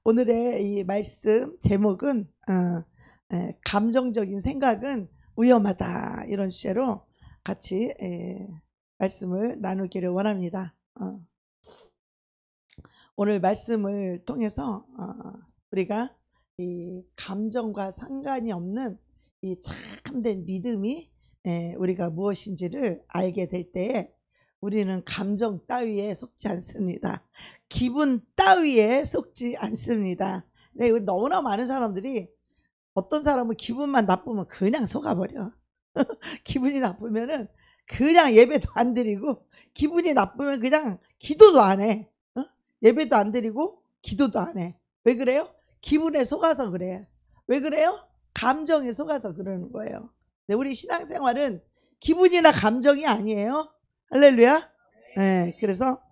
오늘의 이 말씀 제목은 감정적인 생각은 위험하다, 이런 주제로 같이 말씀을 나누기를 원합니다. 오늘 말씀을 통해서 우리가 이 감정과 상관이 없는 이 참된 믿음이 우리가 무엇인지를 알게 될 때에 우리는 감정 따위에 속지 않습니다. 기분 따위에 속지 않습니다. 네, 너무나 많은 사람들이, 어떤 사람은 기분만 나쁘면 그냥 속아버려. 기분이 나쁘면은 그냥 예배도 안 드리고, 기분이 나쁘면 그냥 기도도 안 해. 예배도 안 드리고 기도도 안 해. 왜 그래요? 기분에 속아서 그래. 왜 그래요? 감정에 속아서 그러는 거예요. 네, 우리 신앙생활은 기분이나 감정이 아니에요. 할렐루야. 네, 그래서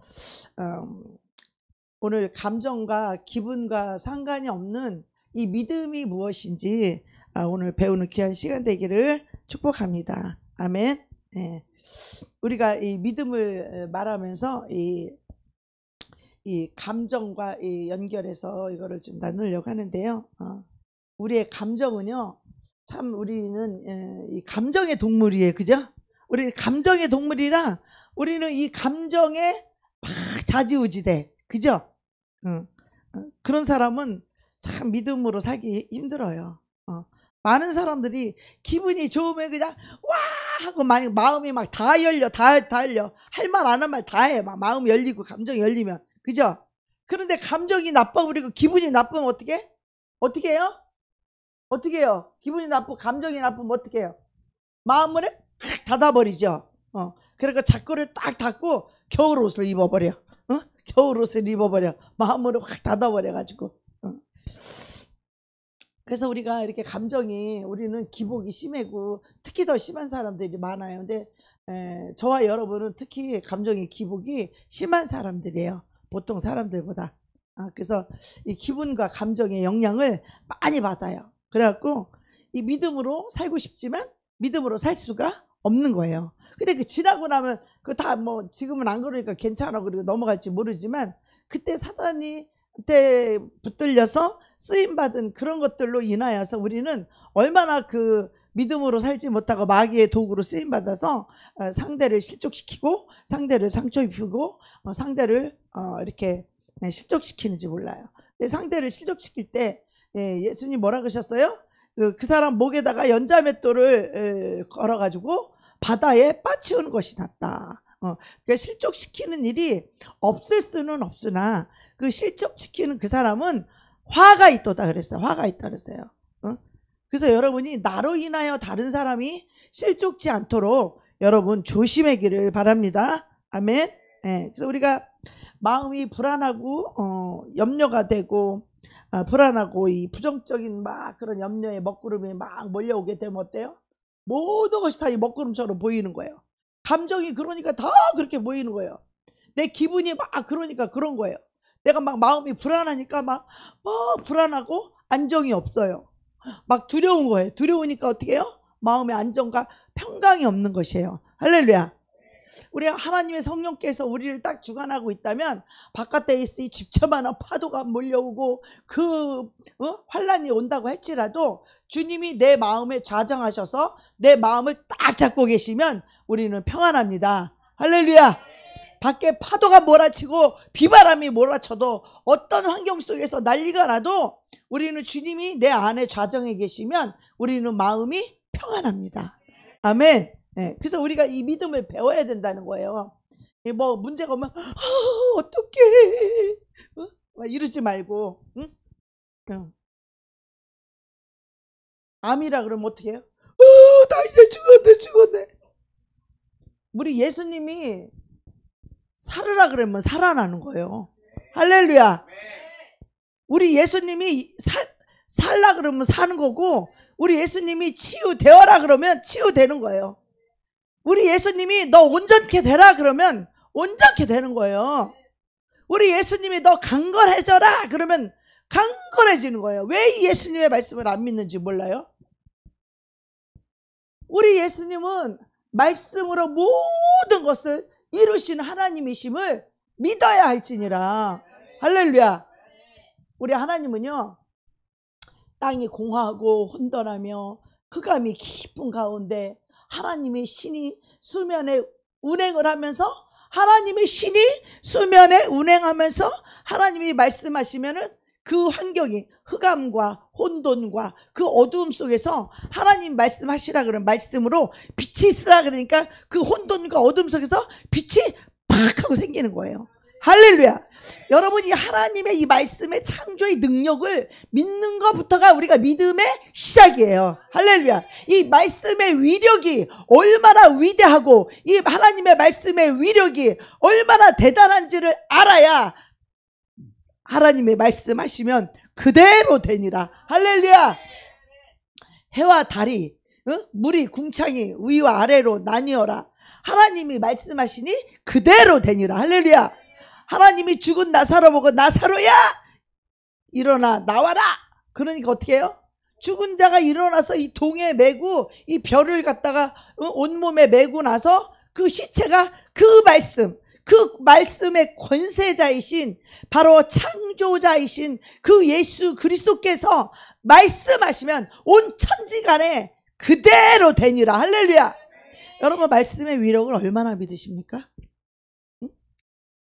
오늘 감정과 기분과 상관이 없는 이 믿음이 무엇인지 오늘 배우는 귀한 시간 되기를 축복합니다. 아멘. 네. 우리가 이 믿음을 말하면서 이 감정과 연결해서 이거를 좀 나누려고 하는데요. 우리의 감정은요, 참 우리는 이 감정의 동물이에요. 그죠? 우리 감정의 동물이라 우리는 이 감정에 막 좌지우지돼. 그죠? 그런 사람은 참 믿음으로 살기 힘들어요. 많은 사람들이 기분이 좋으면 그냥 와 하고 마음이 막 다 열려, 다 열려. 할 말 안 한 말 다 해. 막 마음이 열리고 감정이 열리면. 그죠? 그런데 감정이 나빠버리고 기분이 나쁘면 어떻게 해요? 어떻게 해요? 기분이 나쁘고 감정이 나쁘면 어떻게 해요? 마음을 확 닫아버리죠. 그러니까 자꾸를 딱 닫고 겨울옷을 입어버려. 겨울옷을 입어버려. 마음을 확 닫아버려가지고. 그래서 우리가 이렇게 감정이, 우리는 기복이 심하고 특히 더 심한 사람들이 많아요. 근데 저와 여러분은 특히 감정의 기복이 심한 사람들이에요. 보통 사람들보다. 그래서 이 기분과 감정의 영향을 많이 받아요. 그래갖고 이 믿음으로 살고 싶지만 믿음으로 살 수가 없는 거예요. 근데 그 지나고 나면 그 다 뭐 지금은 안 그러니까 괜찮아 그리고 넘어갈지 모르지만, 그때 사단이 그때 붙들려서 쓰임받은 그런 것들로 인하여서 우리는 얼마나 그 믿음으로 살지 못하고 마귀의 도구로 쓰임받아서 상대를 실족시키고 상대를 상처 입히고 상대를 이렇게 실족시키는지 몰라요. 상대를 실족시킬 때 예수님 뭐라 그러셨어요? 그 사람 목에다가 연자맷돌을 걸어가지고 바다에 빠치우는 것이 낫다. 그러니까 실족시키는 일이 없을 수는 없으나 그 실족시키는 그 사람은 화가 있도다 그랬어요. 화가 있다 그랬어요. 그래서 여러분이 나로 인하여 다른 사람이 실족지 않도록 여러분 조심하기를 바랍니다. 아멘. 그래서 우리가 마음이 불안하고 염려가 되고 불안하고 이 부정적인 막 그런 염려의 먹구름이 막 몰려오게 되면 어때요? 모든 것이 다 이 먹구름처럼 보이는 거예요. 감정이 그러니까 다 그렇게 보이는 거예요. 내 기분이 막 그러니까 그런 거예요. 내가 막 마음이 불안하니까 막 불안하고 안정이 없어요. 막 두려운 거예요. 두려우니까 어떻게 해요? 마음의 안정과 평강이 없는 것이에요. 할렐루야. 우리 하나님의 성령께서 우리를 딱 주관하고 있다면 바깥에 이 집처만한 파도가 몰려오고 그 환란이 온다고 할지라도 주님이 내 마음에 좌정하셔서 내 마음을 딱 잡고 계시면 우리는 평안합니다. 할렐루야. 밖에 파도가 몰아치고 비바람이 몰아쳐도 어떤 환경 속에서 난리가 나도 우리는 주님이 내 안에 좌정해 계시면 우리는 마음이 평안합니다. 아멘. 그래서 우리가 이 믿음을 배워야 된다는 거예요. 뭐 문제가 오면 어떡해 이러지 말고, 응? 암이라 그러면 어떻게 해요? 나 이제 죽었네. 우리 예수님이 살으라 그러면 살아나는 거예요. 할렐루야. 우리 예수님이 살라 그러면 사는 거고, 우리 예수님이 치유되어라 그러면 치유되는 거예요. 우리 예수님이 너 온전케 되라 그러면 온전케 되는 거예요. 우리 예수님이 너 강건해져라 그러면 강건해지는 거예요. 왜 이 예수님의 말씀을 안 믿는지 몰라요? 우리 예수님은 말씀으로 모든 것을 이루신 하나님이심을 믿어야 할지니라. 할렐루야. 우리 하나님은요, 땅이 공허하고 혼돈하며 흑암이 깊은 가운데 하나님의 신이 수면에 운행을 하면서, 하나님의 신이 수면에 운행하면서 하나님이 말씀하시면은 그 환경이 흑암과 혼돈과 그 어두움 속에서 하나님 말씀하시라 그러면 말씀으로 빛이 있으라 그러니까 그 혼돈과 어두움 속에서 빛이 팍 하고 생기는 거예요. 할렐루야. 여러분이 하나님의 이 말씀의 창조의 능력을 믿는 것부터가 우리가 믿음의 시작이에요. 할렐루야. 이 말씀의 위력이 얼마나 위대하고 이 하나님의 말씀의 위력이 얼마나 대단한지를 알아야 하나님의 말씀하시면 그대로 되니라. 할렐루야. 해와 달이 물이 궁창이 위와 아래로 나뉘어라. 하나님이 말씀하시니 그대로 되니라. 할렐루야. 하나님이 죽은 나사로 보고 나사로야 일어나 나와라. 그러니까 어떻게 해요? 죽은 자가 일어나서 이 동에 메고 이 별을 갖다가 온몸에 메고 나서 그 시체가 그 말씀의 권세자이신 바로 창조자이신 그 예수 그리스도께서 말씀하시면 온 천지간에 그대로 되니라. 할렐루야. 여러분, 말씀의 위력을 얼마나 믿으십니까?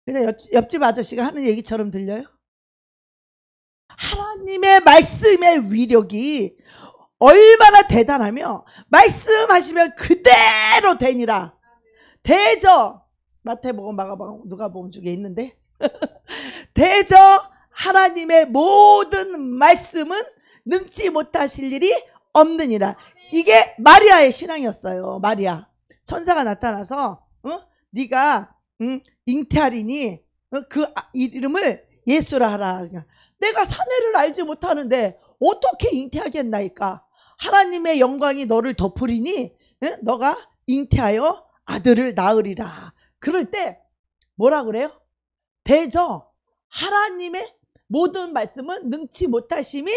그냥 옆집 아저씨가 하는 얘기처럼 들려요? 하나님의 말씀의 위력이 얼마나 대단하며 말씀하시면 그대로 되니라. 대저 마태복음, 마가복음, 누가복음 중에 있는데 대저 하나님의 모든 말씀은 능치 못하실 일이 없느니라. 이게 마리아의 신앙이었어요. 마리아 천사가 나타나서 네가 잉태하리니 그 이름을 예수라 하라. 내가 사내를 알지 못하는데 어떻게 잉태하겠나이까. 하나님의 영광이 너를 덮으리니 너가 잉태하여 아들을 낳으리라. 그럴 때 뭐라 그래요? 대저 하나님의 모든 말씀은 능치 못하심이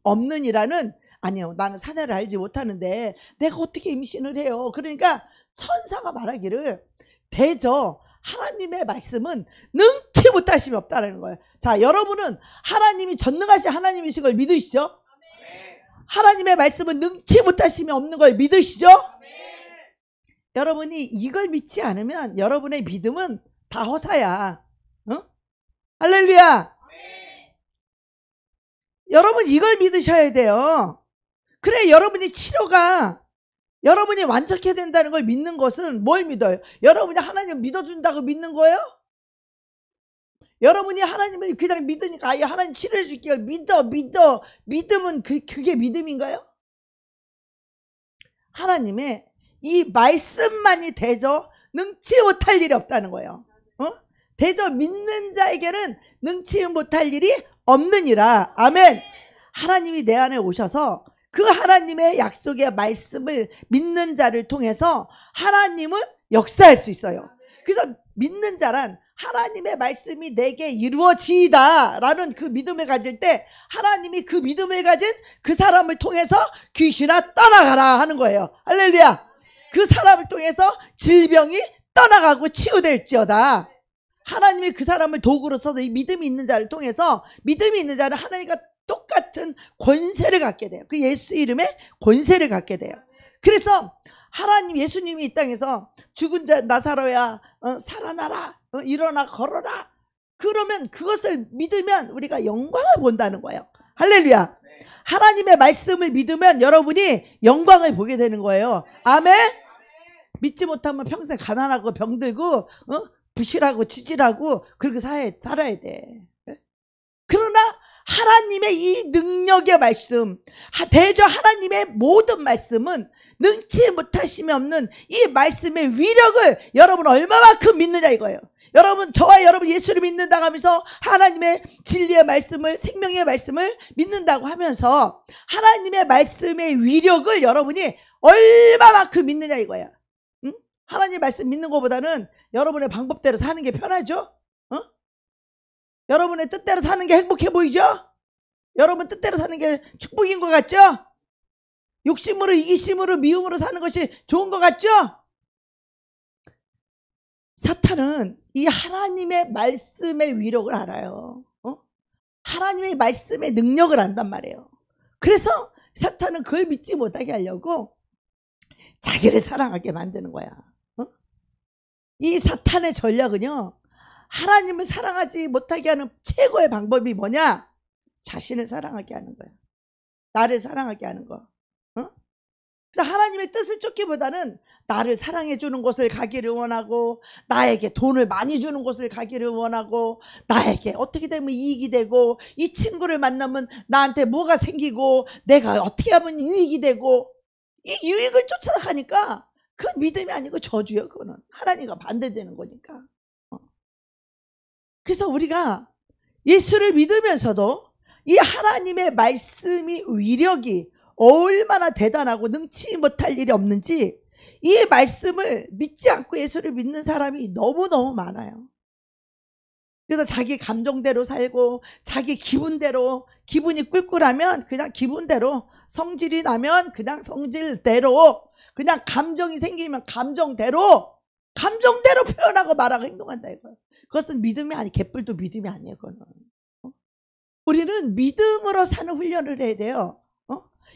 없느니라는, 아니요, 나는 사내를 알지 못하는데 내가 어떻게 임신을 해요. 그러니까 천사가 말하기를 대저 하나님의 말씀은 능치 못하심이 없다는 거예요. 자, 여러분은 하나님이 전능하신 하나님이신 걸 믿으시죠? 하나님의 말씀은 능치 못하심이 없는 걸 믿으시죠? 여러분이 이걸 믿지 않으면 여러분의 믿음은 다 허사야. 할렐루야. 여러분 이걸 믿으셔야 돼요. 그래 여러분이 치료가 여러분이 완전해야 된다는 걸 믿는 것은 뭘 믿어요? 여러분이 하나님을 믿어준다고 믿는 거예요? 여러분이 하나님을 그냥 믿으니까 아예 하나님 치료해 줄게요. 믿어. 믿음은 그게 믿음인가요? 하나님의 이 말씀만이 대저 능치 못할 일이 없다는 거예요. 대저 믿는 자에게는 능치 못할 일이 없느니라. 아멘. 하나님이 내 안에 오셔서 그 하나님의 약속의 말씀을 믿는 자를 통해서 하나님은 역사할 수 있어요. 그래서 믿는 자란 하나님의 말씀이 내게 이루어지이다 라는 그 믿음을 가질 때 하나님이 그 믿음을 가진 그 사람을 통해서 귀신아 떠나가라 하는 거예요. 할렐루야. 그 사람을 통해서 질병이 떠나가고 치유될지어다. 하나님이 그 사람을 도구로 써서 이 믿음이 있는 자를 통해서 믿음이 있는 자는 하나님과 똑같은 권세를 갖게 돼요. 그 예수 이름의 권세를 갖게 돼요. 그래서 하나님 예수님이 이 땅에서 죽은 자 나사로야 살아나라, 일어나 걸어라. 그러면 그것을 믿으면 우리가 영광을 본다는 거예요. 할렐루야. 하나님의 말씀을 믿으면 여러분이 영광을 보게 되는 거예요. 아멘. 믿지 못하면 평생 가난하고 병들고 부실하고 지질하고 그렇게 살아야 돼. 그러나 하나님의 이 능력의 말씀, 대저 하나님의 모든 말씀은 능치 못하심이 없는 이 말씀의 위력을 여러분 얼마만큼 믿느냐 이거예요. 여러분, 저와 여러분 예수를 믿는다고 하면서 하나님의 진리의 말씀을, 생명의 말씀을 믿는다고 하면서 하나님의 말씀의 위력을 여러분이 얼마만큼 믿느냐 이거야. 응? 하나님 말씀 믿는 것보다는 여러분의 방법대로 사는 게 편하죠? 여러분의 뜻대로 사는 게 행복해 보이죠? 여러분 뜻대로 사는 게 축복인 것 같죠? 욕심으로, 이기심으로, 미움으로 사는 것이 좋은 것 같죠? 사탄은 이 하나님의 말씀의 위력을 알아요. 하나님의 말씀의 능력을 안단 말이에요. 그래서 사탄은 그걸 믿지 못하게 하려고 자기를 사랑하게 만드는 거야. 이 사탄의 전략은요, 하나님을 사랑하지 못하게 하는 최고의 방법이 뭐냐? 자신을 사랑하게 하는 거야. 나를 사랑하게 하는 거. 그래서 하나님의 뜻을 쫓기보다는 나를 사랑해 주는 곳을 가기를 원하고, 나에게 돈을 많이 주는 곳을 가기를 원하고, 나에게 어떻게 되면 이익이 되고, 이 친구를 만나면 나한테 뭐가 생기고, 내가 어떻게 하면 유익이 되고, 이 유익을 쫓아가니까 그건 믿음이 아니고 저주예요. 그거는 하나님과 반대되는 거니까. 그래서 우리가 예수를 믿으면서도 이 하나님의 말씀이 위력이 얼마나 대단하고 능치 못할 일이 없는지, 이 말씀을 믿지 않고 예수를 믿는 사람이 너무너무 많아요. 그래서 자기 감정대로 살고, 자기 기분대로, 기분이 꿀꿀하면 그냥 기분대로, 성질이 나면 그냥 성질대로, 그냥 감정이 생기면 감정대로 표현하고 말하고 행동한다 이거예요. 그것은 믿음이 아니, 개뿔도 믿음이 아니에요. 그거는. 우리는 믿음으로 사는 훈련을 해야 돼요.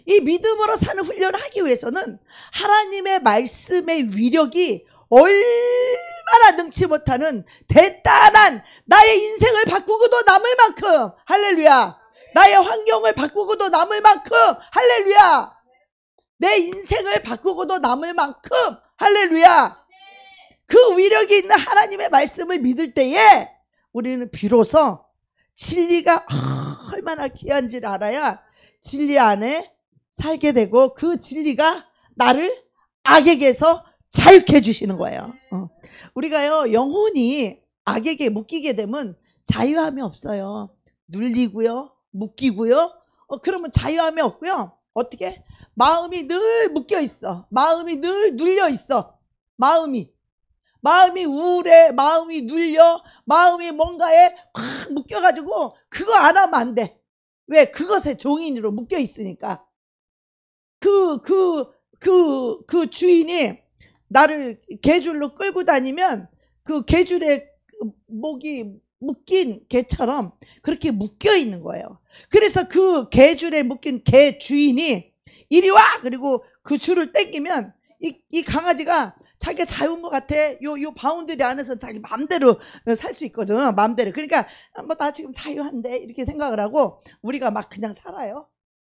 이 믿음으로 사는 훈련을 하기 위해서는 하나님의 말씀의 위력이 얼마나 능치 못하는 대단한, 나의 인생을 바꾸고도 남을 만큼, 할렐루야, 나의 환경을 바꾸고도 남을 만큼, 할렐루야, 내 인생을 바꾸고도 남을 만큼, 할렐루야, 그 위력이 있는 하나님의 말씀을 믿을 때에 우리는 비로소 진리가 얼마나 귀한지를 알아야 진리 안에 살게 되고, 그 진리가 나를 악에게서 자유케 해주시는 거예요. 우리가요, 영혼이 악에게 묶이게 되면 자유함이 없어요. 눌리고요, 묶이고요. 그러면 자유함이 없고요. 어떻게? 마음이 늘 묶여 있어. 마음이 늘 눌려 있어. 마음이 우울해, 마음이 눌려, 마음이 뭔가에 확 묶여가지고 그거 안 하면 안 돼. 왜? 그것에 종인으로 묶여 있으니까. 그 주인이 나를 개줄로 끌고 다니면 그 개줄에 목이 묶인 개처럼 그렇게 묶여 있는 거예요. 그래서 그 개줄에 묶인 개 주인이 이리 와! 그리고 그 줄을 당기면 이 강아지가 자기가 자유인 것 같아. 요 바운더리 안에서 자기 마음대로 살 수 있거든. 마음대로. 그러니까 뭐 나 지금 자유한데 이렇게 생각을 하고 우리가 막 그냥 살아요.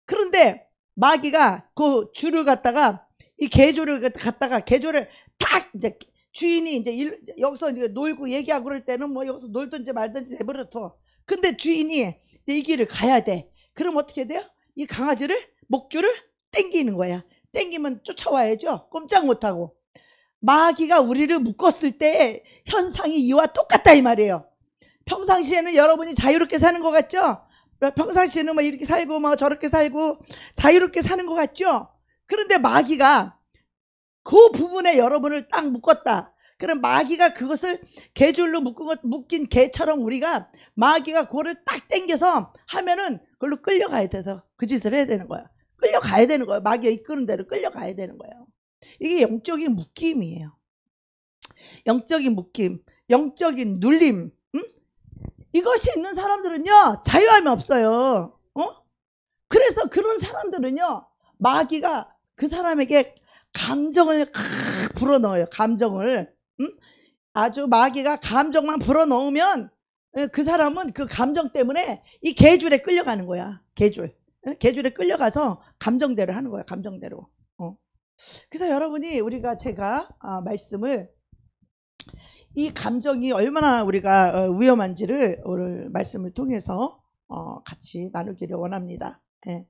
그런데 마귀가 그 줄을 갖다가, 이 개줄을 갖다가, 개줄을 탁 이제 주인이 이제 여기서 이제 놀고 얘기하고 그럴 때는 뭐 여기서 놀든지 말든지 내버려둬. 근데 주인이 이 길을 가야 돼. 그럼 어떻게 돼요? 이 강아지를, 목줄을 당기는 거야. 당기면 쫓아와야죠. 꼼짝 못하고. 마귀가 우리를 묶었을 때 현상이 이와 똑같다 이 말이에요. 평상시에는 여러분이 자유롭게 사는 것 같죠? 평상시에는 뭐 이렇게 살고 뭐 저렇게 살고 자유롭게 사는 것 같죠? 그런데 마귀가 그 부분에 여러분을 딱 묶었다. 그럼 마귀가 그것을 개줄로 묶인 개처럼 우리가, 마귀가 그거를 딱 당겨서 하면은 그걸로 끌려가야 돼서 그 짓을 해야 되는 거야. 끌려가야 되는 거예요. 마귀가 이끄는 대로 끌려가야 되는 거예요. 이게 영적인 묶임이에요. 영적인 묶임, 영적인 눌림. 이것이 있는 사람들은요, 자유함이 없어요. 그래서 그런 사람들은요, 마귀가 그 사람에게 감정을 불어넣어요. 감정을. 아주 마귀가 감정만 불어넣으면 그 사람은 그 감정 때문에 이 개줄에 끌려가는 거야. 개줄에 끌려가서 감정대로 하는 거야. 감정대로. 그래서 여러분이, 제가 말씀을, 이 감정이 얼마나 우리가 위험한지를 오늘 말씀을 통해서 같이 나누기를 원합니다. 예.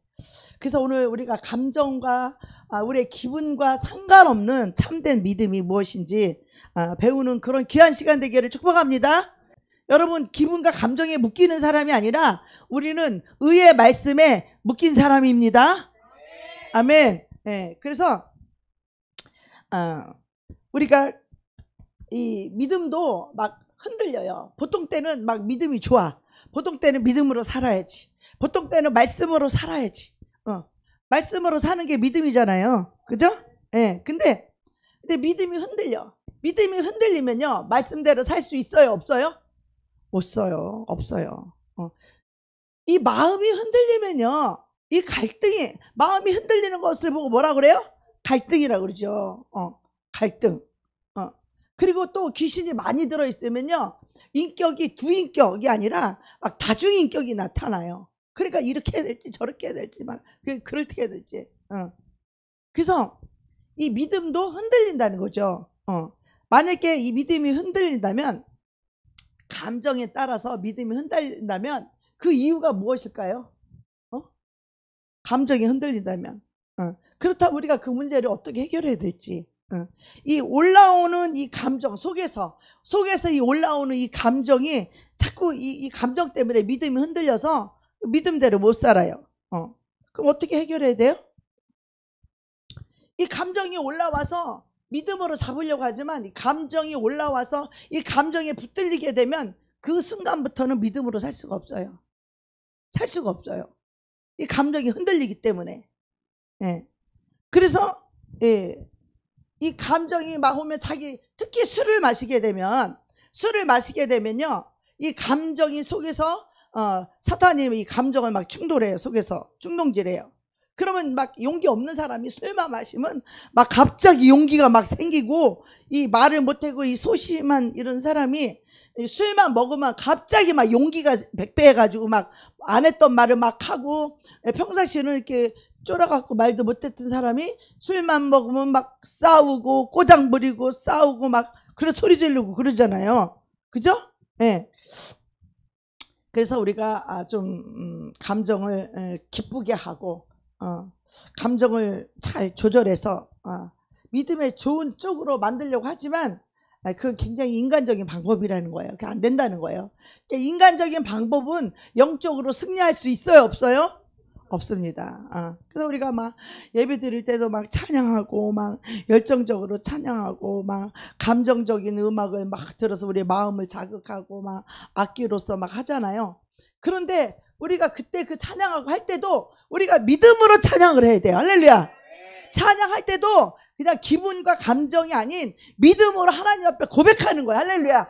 그래서 오늘 우리가 감정과 우리의 기분과 상관없는 참된 믿음이 무엇인지 배우는 그런 귀한 시간 되기를 축복합니다. 여러분, 기분과 감정에 묶이는 사람이 아니라 우리는 의의 말씀에 묶인 사람입니다. 아멘. 예. 그래서 우리가 이 믿음도 막 흔들려요. 보통 때는 막 믿음이 좋아. 보통 때는 믿음으로 살아야지. 보통 때는 말씀으로 살아야지. 말씀으로 사는 게 믿음이잖아요. 그죠? 예. 근데 믿음이 흔들려. 믿음이 흔들리면요, 말씀대로 살 수 있어요? 없어요? 못 써요. 없어요. 이 마음이 흔들리면요, 이 갈등이, 마음이 흔들리는 것을 보고 뭐라 그래요? 갈등이라고 그러죠. 갈등. 그리고 또 귀신이 많이 들어있으면요, 인격이 두 인격이 아니라 막 다중인격이 나타나요. 그러니까 이렇게 해야 될지 저렇게 해야 될지 막 그렇게 해야 될지. 그래서 이 믿음도 흔들린다는 거죠. 만약에 이 믿음이 흔들린다면, 감정에 따라서 믿음이 흔들린다면 그 이유가 무엇일까요? 감정이 흔들린다면. 그렇다면 우리가 그 문제를 어떻게 해결해야 될지. 이 올라오는 이 감정 속에서 이 올라오는 이 감정이 자꾸 이 감정 때문에 믿음이 흔들려서 믿음대로 못 살아요. 그럼 어떻게 해결해야 돼요? 이 감정이 올라와서 믿음으로 잡으려고 하지만, 이 감정이 올라와서 이 감정에 붙들리게 되면 그 순간부터는 믿음으로 살 수가 없어요. 살 수가 없어요. 이 감정이 흔들리기 때문에. 예. 그래서 이 감정이 막 오면 특히 술을 마시게 되면요, 이 감정이 속에서 사탄이 이 감정을 막 충돌해요. 속에서 충동질해요. 그러면 막 용기 없는 사람이 술만 마시면 막 갑자기 용기가 막 생기고, 이 말을 못하고 이 소심한 이런 사람이 술만 먹으면 갑자기 막 용기가 백배해가지고 막 안 했던 말을 막 하고, 평상시에는 이렇게 쫄아갖고 말도 못했던 사람이 술만 먹으면 막 싸우고 꼬장 부리고 싸우고 막 그래 소리 지르고 그러잖아요. 그죠? 네. 그래서 우리가 좀 감정을 기쁘게 하고 감정을 잘 조절해서 믿음의 좋은 쪽으로 만들려고 하지만, 그건 굉장히 인간적인 방법이라는 거예요. 그게 안 된다는 거예요. 그러니까 인간적인 방법은 영적으로 승리할 수 있어요, 없어요? 없습니다. 그래서 우리가 막 예배 드릴 때도 막 찬양하고 막 열정적으로 찬양하고 막 감정적인 음악을 막 들어서 우리의 마음을 자극하고 막 악기로서 막 하잖아요. 그런데 우리가 그때 그 찬양하고 할 때도 우리가 믿음으로 찬양을 해야 돼요. 할렐루야. 찬양할 때도 그냥 기분과 감정이 아닌 믿음으로 하나님 앞에 고백하는 거예요. 할렐루야.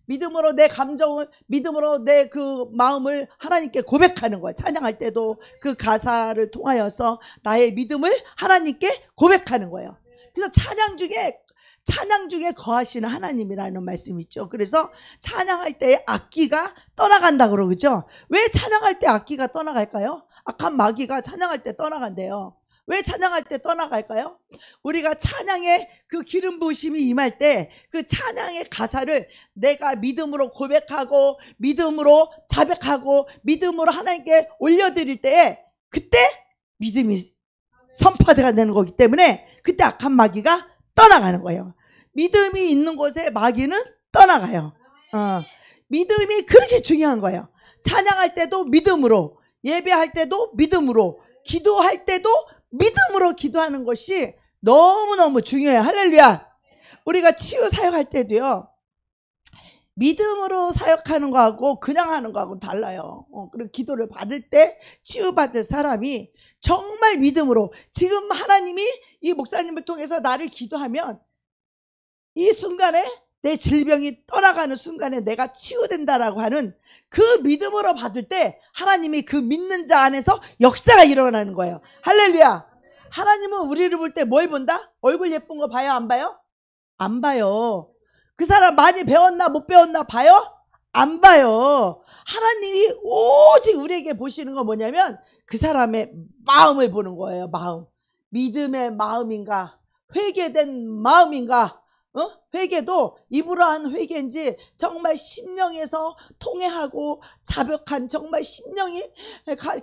믿음으로 내 감정을, 믿음으로 내 그 마음을 하나님께 고백하는 거예요. 찬양할 때도 그 가사를 통하여서 나의 믿음을 하나님께 고백하는 거예요. 그래서 찬양 중에 거하시는 하나님이라는 말씀이 있죠. 그래서 찬양할 때 악기가 떠나간다 그러죠. 왜 찬양할 때 악기가 떠나갈까요? 악한 마귀가 찬양할 때 떠나간대요. 왜 찬양할 때 떠나갈까요? 우리가 찬양의 그 기름 부으심이 임할 때 그 찬양의 가사를 내가 믿음으로 고백하고 믿음으로 자백하고 믿음으로 하나님께 올려드릴 때에 그때 믿음이 선포가 되는 거기 때문에 그때 악한 마귀가 떠나가는 거예요. 믿음이 있는 곳에 마귀는 떠나가요. 믿음이 그렇게 중요한 거예요. 찬양할 때도 믿음으로, 예배할 때도 믿음으로, 기도할 때도 믿음으로 기도하는 것이 너무너무 중요해요. 할렐루야. 우리가 치유 사역할 때도요, 믿음으로 사역하는 거하고 그냥 하는 거하고 달라요. 그리고 기도를 받을 때 치유받을 사람이 정말 믿음으로, 지금 하나님이 이 목사님을 통해서 나를 기도하면 이 순간에 내 질병이 떠나가는 순간에 내가 치유된다라고 하는 그 믿음으로 받을 때 하나님이 그 믿는 자 안에서 역사가 일어나는 거예요. 할렐루야. 하나님은 우리를 볼 때 뭘 본다? 얼굴 예쁜 거 봐요? 안 봐요? 안 봐요. 그 사람 많이 배웠나 못 배웠나 봐요? 안 봐요. 하나님이 오직 우리에게 보시는 건 뭐냐면 그 사람의 마음을 보는 거예요. 마음. 믿음의 마음인가, 회개된 마음인가. 회개도 입으로 한 회개인지 정말 심령에서 통회하고 자벽한, 정말 심령이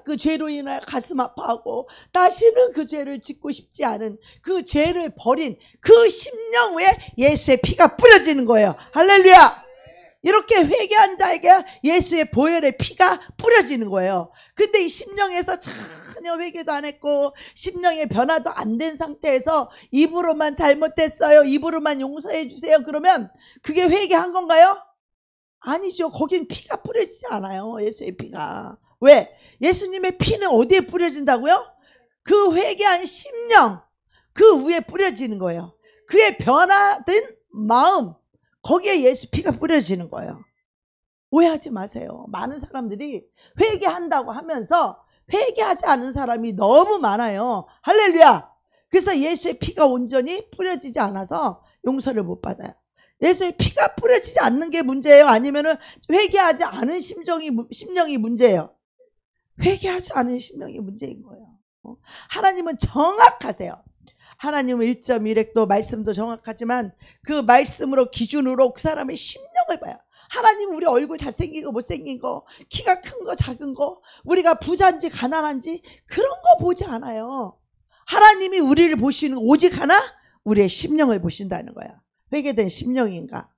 그 죄로 인하여 가슴 아파하고 다시는 그 죄를 짓고 싶지 않은, 그 죄를 버린 그 심령 위에 예수의 피가 뿌려지는 거예요. 할렐루야. 이렇게 회개한 자에게 예수의 보혈의 피가 뿌려지는 거예요. 근데 이 심령에서 전혀 회개도 안 했고 심령의 변화도 안 된 상태에서 입으로만 잘못했어요, 입으로만 용서해 주세요, 그러면 그게 회개한 건가요? 아니죠. 거긴 피가 뿌려지지 않아요. 예수의 피가. 왜? 예수님의 피는 어디에 뿌려진다고요? 그 회개한 심령, 그 위에 뿌려지는 거예요. 그의 변화된 마음, 거기에 예수 피가 뿌려지는 거예요. 오해하지 마세요. 많은 사람들이 회개한다고 하면서 회개하지 않은 사람이 너무 많아요. 할렐루야. 그래서 예수의 피가 온전히 뿌려지지 않아서 용서를 못 받아요. 예수의 피가 뿌려지지 않는 게 문제예요? 아니면은 회개하지 않은 심령이 문제예요? 회개하지 않은 심령이 문제인 거예요. 하나님은 정확하세요. 하나님은 1.1획도 말씀도 정확하지만 그 말씀으로 기준으로 그 사람의 심령을 봐요. 하나님은 우리 얼굴 잘생긴 거 못생긴 거, 키가 큰 거 작은 거, 우리가 부자인지 가난한지 그런 거 보지 않아요. 하나님이 우리를 보시는 오직 하나, 우리의 심령을 보신다는 거야. 회개된 심령인가,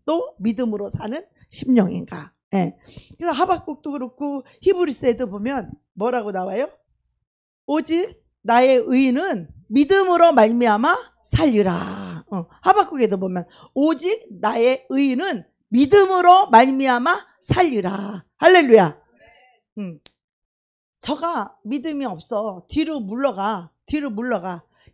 또 믿음으로 사는 심령인가. 예. 그래서 하박국도 그렇고 히브리서에도 보면 뭐라고 나와요? 오직 나의 의인은 믿음으로 말미암아 살리라. 하박국에도 보면 오직 나의 의인은 믿음으로 말미암아 살리라. 할렐루야. 저가 믿음이 없어. 뒤로 물러가.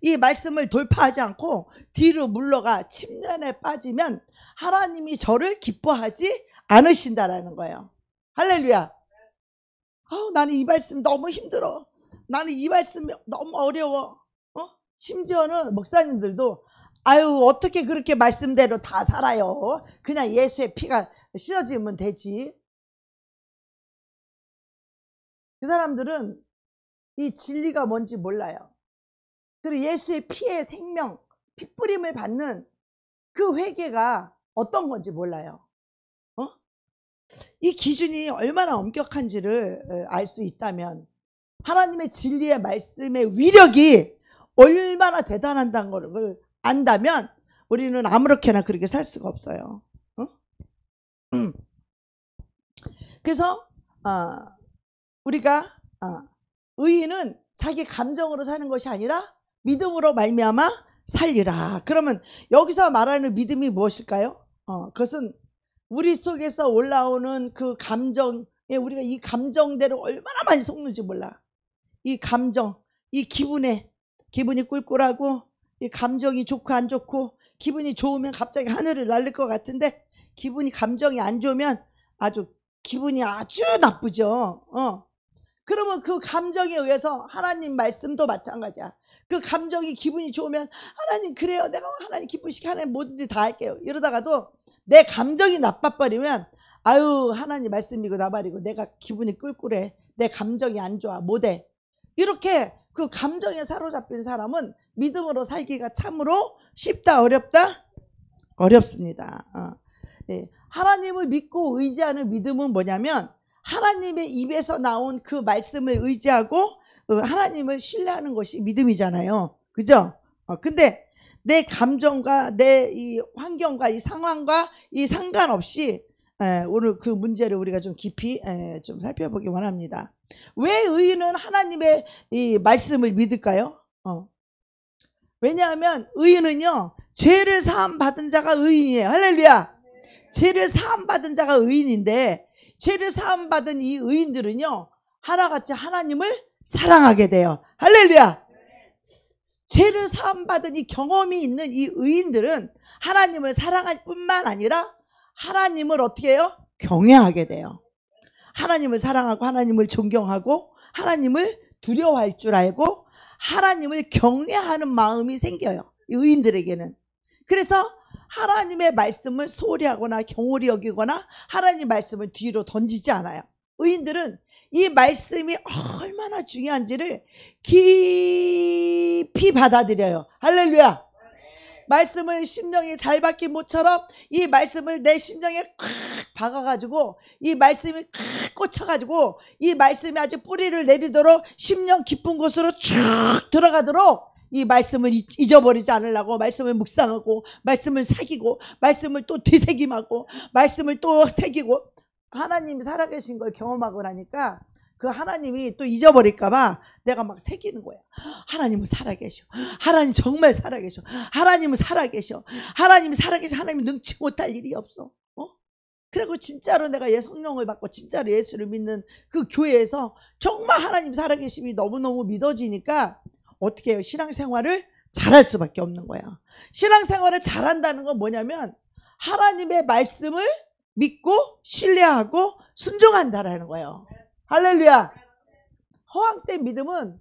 이 말씀을 돌파하지 않고 뒤로 물러가 침전에 빠지면 하나님이 저를 기뻐하지 않으신다라는 거예요. 할렐루야. 나는 이 말씀 너무 힘들어. 나는 이 말씀이 너무 어려워. 심지어는 목사님들도 어떻게 그렇게 말씀대로 다 살아요. 그냥 예수의 피가 씻어지면 되지. 그 사람들은 이 진리가 뭔지 몰라요. 그리고 예수의 피의 생명, 핏뿌림을 받는 그 회개가 어떤 건지 몰라요. 이 기준이 얼마나 엄격한지를 알 수 있다면, 하나님의 진리의 말씀의 위력이 얼마나 대단하다는 걸 안다면 우리는 아무렇게나 그렇게 살 수가 없어요. 그래서 우리가 의인은 자기 감정으로 사는 것이 아니라 믿음으로 말미암아 살리라. 그러면 여기서 말하는 믿음이 무엇일까요? 그것은 우리 속에서 올라오는 그 감정에 우리가 이 감정대로 얼마나 많이 속는지 몰라. 이 감정, 이 기분이 꿀꿀하고, 이 감정이 좋고 안 좋고, 기분이 좋으면 갑자기 하늘을 날릴 것 같은데 감정이 안 좋으면 기분이 아주 나쁘죠. 그러면 그 감정에 의해서 하나님 말씀도 마찬가지야. 그 감정이 기분이 좋으면 하나님 그래요, 내가 하나님 기쁘시게 하나님 뭐든지 다 할게요. 이러다가도 내 감정이 나빠버리면 하나님 말씀이고 나발이고 내가 기분이 꿀꿀해, 내 감정이 안 좋아, 못해. 이렇게 그 감정에 사로잡힌 사람은 믿음으로 살기가 참으로 쉽다, 어렵다? 어렵습니다. 예. 하나님을 믿고 의지하는 믿음은 뭐냐면 하나님의 입에서 나온 그 말씀을 의지하고 하나님을 신뢰하는 것이 믿음이잖아요. 그죠? 근데 내 감정과 내 이 환경과 이 상황과 이 상관없이 오늘 그 문제를 우리가 좀 깊이 좀 살펴보기 원합니다. 왜 의인은 하나님의 이 말씀을 믿을까요? 왜냐하면 의인은요, 죄를 사함 받은 자가 의인이에요. 할렐루야. 죄를 사함 받은 자가 의인인데, 죄를 사함 받은 이 의인들은요, 하나같이 하나님을 사랑하게 돼요. 할렐루야. 죄를 사함 받은 이 경험이 있는 이 의인들은 하나님을 사랑할 뿐만 아니라 하나님을 어떻게 해요? 경외하게 돼요. 하나님을 사랑하고 하나님을 존경하고 하나님을 두려워할 줄 알고 하나님을 경외하는 마음이 생겨요, 이 의인들에게는. 그래서 하나님의 말씀을 소홀히 하거나 경홀히 여기거나 하나님 말씀을 뒤로 던지지 않아요. 의인들은 이 말씀이 얼마나 중요한지를 깊이 받아들여요. 할렐루야. 말씀을 심령이 잘 박힌 모처럼 이 말씀을 내 심령에 꽉 박아가지고 이 말씀이 꽉 꽂혀가지고 이 말씀이 아주 뿌리를 내리도록 심령 깊은 곳으로 쭉 들어가도록 이 말씀을 잊어버리지 않으려고 말씀을 묵상하고 말씀을 새기고 말씀을 또 되새김하고 말씀을 또 새기고, 하나님이 살아계신 걸 경험하고 나니까 그 하나님이 또 잊어버릴까봐 내가 막 새기는 거야. 하나님은 살아계셔. 하나님 정말 살아계셔. 하나님은 살아계셔. 하나님이 살아계셔. 하나님이 능치 못할 일이 없어. 그리고 진짜로 내가 성령을 받고 진짜로 예수를 믿는 그 교회에서 정말 하나님 살아계심이 너무너무 믿어지니까 어떻게 해요? 신앙생활을 잘할 수밖에 없는 거야. 신앙생활을 잘한다는 건 뭐냐면 하나님의 말씀을 믿고 신뢰하고 순종한다라는 거예요. 할렐루야. 허황된 믿음은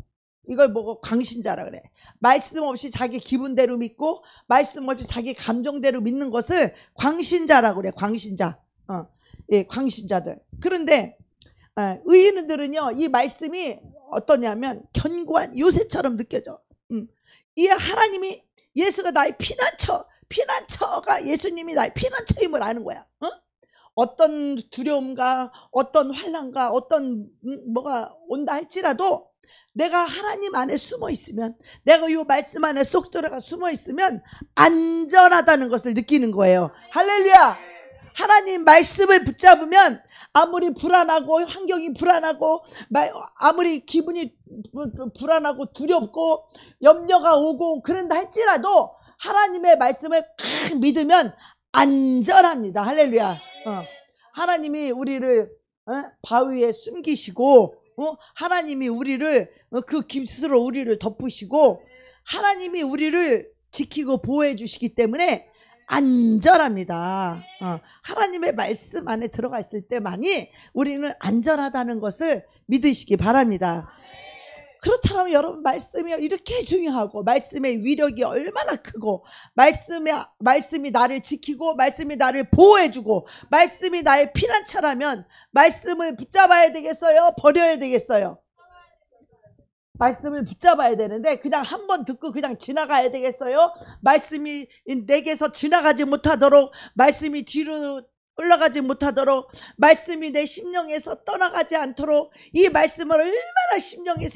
이걸 보고 광신자라 그래. 말씀 없이 자기 기분대로 믿고 말씀 없이 자기 감정대로 믿는 것을 광신자라고 그래. 광신자. 예, 광신자들. 그런데 의인들은요, 이 말씀이 어떠냐면 견고한 요새처럼 느껴져. 이 하나님이, 예수가 나의 피난처가 예수님이 나의 피난처임을 아는 거야. 어떤 두려움과 어떤 환난과 어떤 뭐가 온다 할지라도 내가 하나님 안에 숨어 있으면, 내가 이 말씀 안에 쏙 들어가 숨어 있으면 안전하다는 것을 느끼는 거예요. 할렐루야. 하나님 말씀을 붙잡으면 아무리 불안하고 환경이 불안하고 아무리 기분이 불안하고 두렵고 염려가 오고 그런다 할지라도 하나님의 말씀을 믿으면 안전합니다. 할렐루야. 하나님이 우리를 바위에 숨기시고 하나님이 우리를 그 깁스로 우리를 덮으시고 하나님이 우리를 지키고 보호해 주시기 때문에 안전합니다. 하나님의 말씀 안에 들어가 있을 때만이 우리는 안전하다는 것을 믿으시기 바랍니다. 그렇다면 여러분, 말씀이 이렇게 중요하고 말씀의 위력이 얼마나 크고 말씀이 나를 지키고 말씀이 나를 보호해주고 말씀이 나의 피난처라면 말씀을 붙잡아야 되겠어요? 버려야 되겠어요? 말씀을 붙잡아야 되는데 그냥 한 번 듣고 그냥 지나가야 되겠어요? 말씀이 내게서 지나가지 못하도록, 말씀이 뒤로 올라가지 못하도록, 말씀이 내 심령에서 떠나가지 않도록 이 말씀을 얼마나 심령에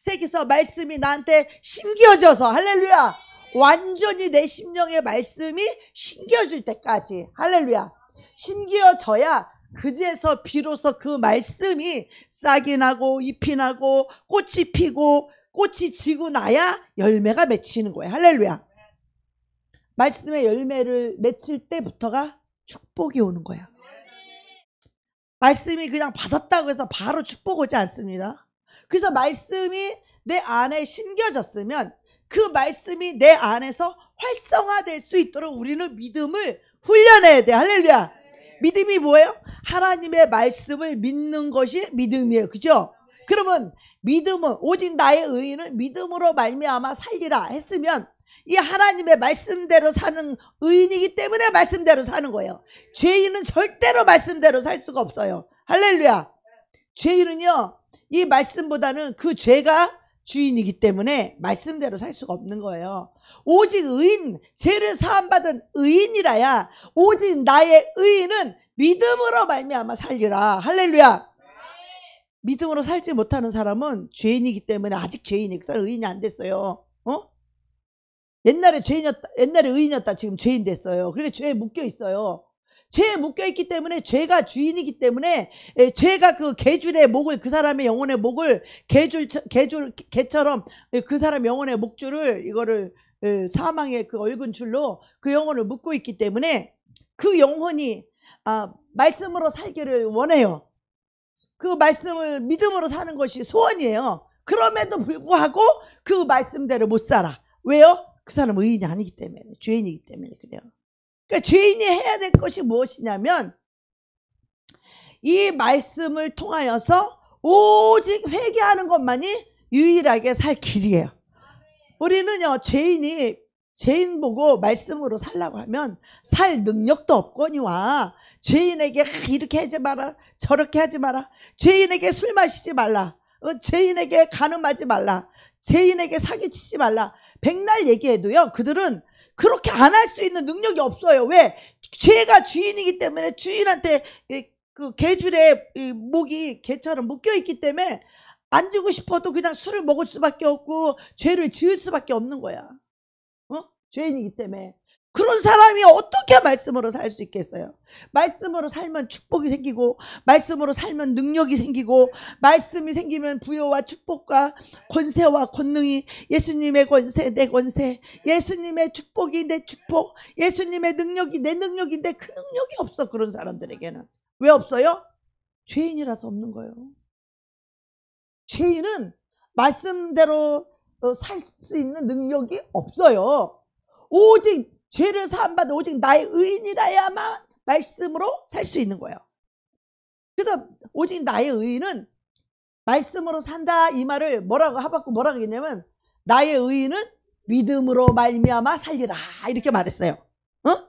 새기서 말씀이 나한테 심겨져서, 할렐루야, 완전히 내 심령의 말씀이 심겨질 때까지, 할렐루야, 심겨져야 그제서 비로소 그 말씀이 싹이 나고 잎이 나고 꽃이 피고 꽃이 지고 나야 열매가 맺히는 거예요. 할렐루야. 말씀의 열매를 맺힐 때부터가 축복이 오는 거예요. 말씀이 그냥 받았다고 해서 바로 축복 오지 않습니다. 그래서 말씀이 내 안에 심겨졌으면 그 말씀이 내 안에서 활성화될 수 있도록 우리는 믿음을 훈련해야 돼. 할렐루야. 믿음이 뭐예요? 하나님의 말씀을 믿는 것이 믿음이에요. 그죠? 그러면 믿음은, 오직 나의 의인은 믿음으로 말미암아 살리라 했으면 이 하나님의 말씀대로 사는 의인이기 때문에 말씀대로 사는 거예요. 죄인은 절대로 말씀대로 살 수가 없어요. 할렐루야. 죄인은요, 이 말씀보다는 그 죄가 주인이기 때문에 말씀대로 살 수가 없는 거예요. 오직 의인, 죄를 사함받은 의인이라야, 오직 나의 의인은 믿음으로 말미암아 살리라. 할렐루야. 믿음으로 살지 못하는 사람은 죄인이기 때문에 아직 죄인이, 그 사람 의인이 안 됐어요. 옛날에 의인이었다 지금 죄인 됐어요. 그러니까 죄에 묶여 있어요. 죄에 묶여 있기 때문에, 죄가 주인이기 때문에, 죄가 그 개줄의 목을, 그 사람의 영혼의 목을 개처럼 그 사람 영혼의 목줄을, 이거를 사망의 그 얽은 줄로 그 영혼을 묶고 있기 때문에 그 영혼이 말씀으로 살기를 원해요. 그 말씀을 믿음으로 사는 것이 소원이에요. 그럼에도 불구하고 그 말씀대로 못 살아. 왜요? 그 사람은 의인이 아니기 때문에, 죄인이기 때문에 그래요. 그러니까 죄인이 해야 될 것이 무엇이냐면 이 말씀을 통하여서 오직 회개하는 것만이 유일하게 살 길이에요. 우리는요, 죄인 보고 말씀으로 살라고 하면 살 능력도 없거니와 죄인에게 이렇게 하지 마라, 저렇게 하지 마라, 죄인에게 술 마시지 말라, 죄인에게 간음하지 말라, 죄인에게 사기치지 말라, 백날 얘기해도요, 그들은 그렇게 안 할 수 있는 능력이 없어요. 왜? 죄가 주인이기 때문에, 주인한테 그 개줄에 목이 개처럼 묶여있기 때문에 안 지고 싶어도 그냥 술을 먹을 수밖에 없고 죄를 지을 수밖에 없는 거야. 죄인이기 때문에. 그런 사람이 어떻게 말씀으로 살 수 있겠어요? 말씀으로 살면 축복이 생기고, 말씀으로 살면 능력이 생기고, 말씀이 생기면 부여와 축복과 권세와 권능이, 예수님의 권세 내 권세, 예수님의 축복이 내 축복, 예수님의 능력이 내 능력인데 그 능력이 없어. 그런 사람들에게는. 왜 없어요? 죄인이라서 없는 거예요. 죄인은 말씀대로 살 수 있는 능력이 없어요. 오직 죄를 사함받아 오직 나의 의인이라야만 말씀으로 살 수 있는 거예요. 그래서 오직 나의 의인은 말씀으로 산다 이 말을 뭐라고 하박국 뭐라고 했냐면 나의 의인은 믿음으로 말미암아 살리라 이렇게 말했어요. 어?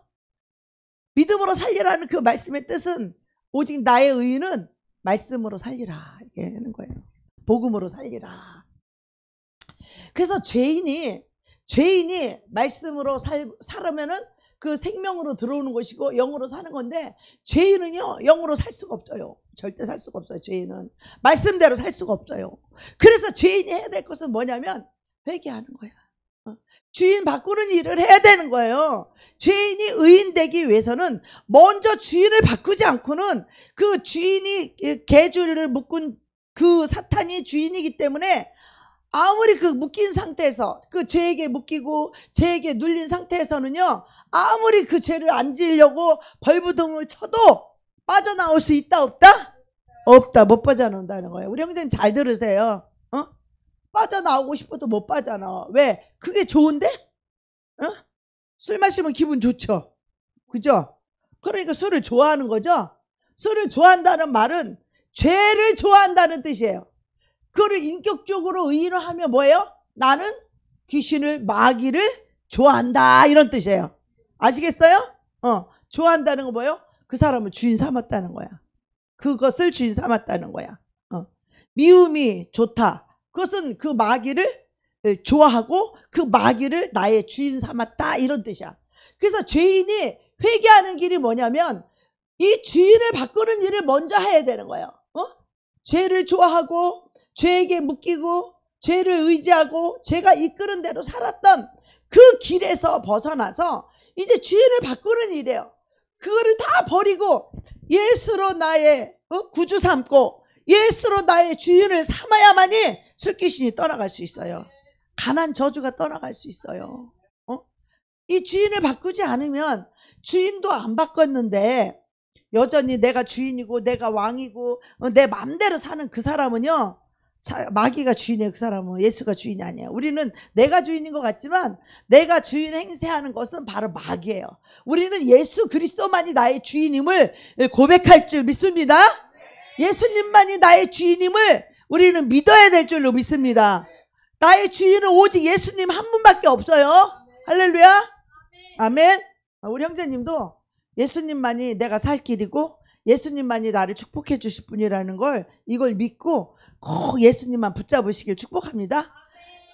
믿음으로 살리라는 그 말씀의 뜻은 오직 나의 의인은 말씀으로 살리라 이렇게 하는 거예요. 복음으로 살리라. 그래서 죄인이 말씀으로 살으면은 그 생명으로 들어오는 것이고 영으로 사는 건데 죄인은요 영으로 살 수가 없어요. 절대 살 수가 없어요. 죄인은 말씀대로 살 수가 없어요. 그래서 죄인이 해야 될 것은 뭐냐면 회개하는 거야. 주인 바꾸는 일을 해야 되는 거예요. 죄인이 의인 되기 위해서는 먼저 주인을 바꾸지 않고는 그 주인이 개줄을 묶은 그 사탄이 주인이기 때문에 아무리 그 묶인 상태에서 그 죄에게 묶이고 죄에게 눌린 상태에서는요 아무리 그 죄를 안 지으려고 벌부동을 쳐도 빠져나올 수 있다 없다? 없다. 못 빠져나온다는 거예요. 우리 형제님 잘 들으세요. 빠져나오고 싶어도 못 빠져나와. 왜? 그게 좋은데? 술 마시면 기분 좋죠. 그죠? 그러니까 술을 좋아하는 거죠. 술을 좋아한다는 말은 죄를 좋아한다는 뜻이에요. 그거를 인격적으로 의인을 하면 뭐예요? 나는 귀신을 마귀를 좋아한다 이런 뜻이에요. 아시겠어요? 좋아한다는 거 뭐예요? 그 사람을 주인 삼았다는 거야. 그것을 주인 삼았다는 거야. 미움이 좋다. 그것은 그 마귀를 좋아하고 그 마귀를 나의 주인 삼았다 이런 뜻이야. 그래서 죄인이 회개하는 길이 뭐냐면 이 주인을 바꾸는 일을 먼저 해야 되는 거예요. 죄를 좋아하고 죄에게 묶이고 죄를 의지하고 죄가 이끄는 대로 살았던 그 길에서 벗어나서 이제 주인을 바꾸는 일이에요. 그거를 다 버리고 예수로 나의 구주 삼고 예수로 나의 주인을 삼아야만이 술귀신이 떠나갈 수 있어요. 가난 저주가 떠나갈 수 있어요. 이 주인을 바꾸지 않으면 주인도 안 바꿨는데 여전히 내가 주인이고 내가 왕이고 내 마음대로 사는 그 사람은요 마귀가 주인이에요. 그 사람은 예수가 주인이 아니에요. 우리는 내가 주인인 것 같지만 내가 주인 행세하는 것은 바로 마귀예요. 우리는 예수 그리스도만이 나의 주인임을 고백할 줄 믿습니다. 예수님만이 나의 주인임을 우리는 믿어야 될 줄로 믿습니다. 나의 주인은 오직 예수님 한 분밖에 없어요. 할렐루야. 아멘. 우리 형제님도 예수님만이 내가 살 길이고 예수님만이 나를 축복해 주실 분이라는 걸 이걸 믿고 꼭 예수님만 붙잡으시길 축복합니다.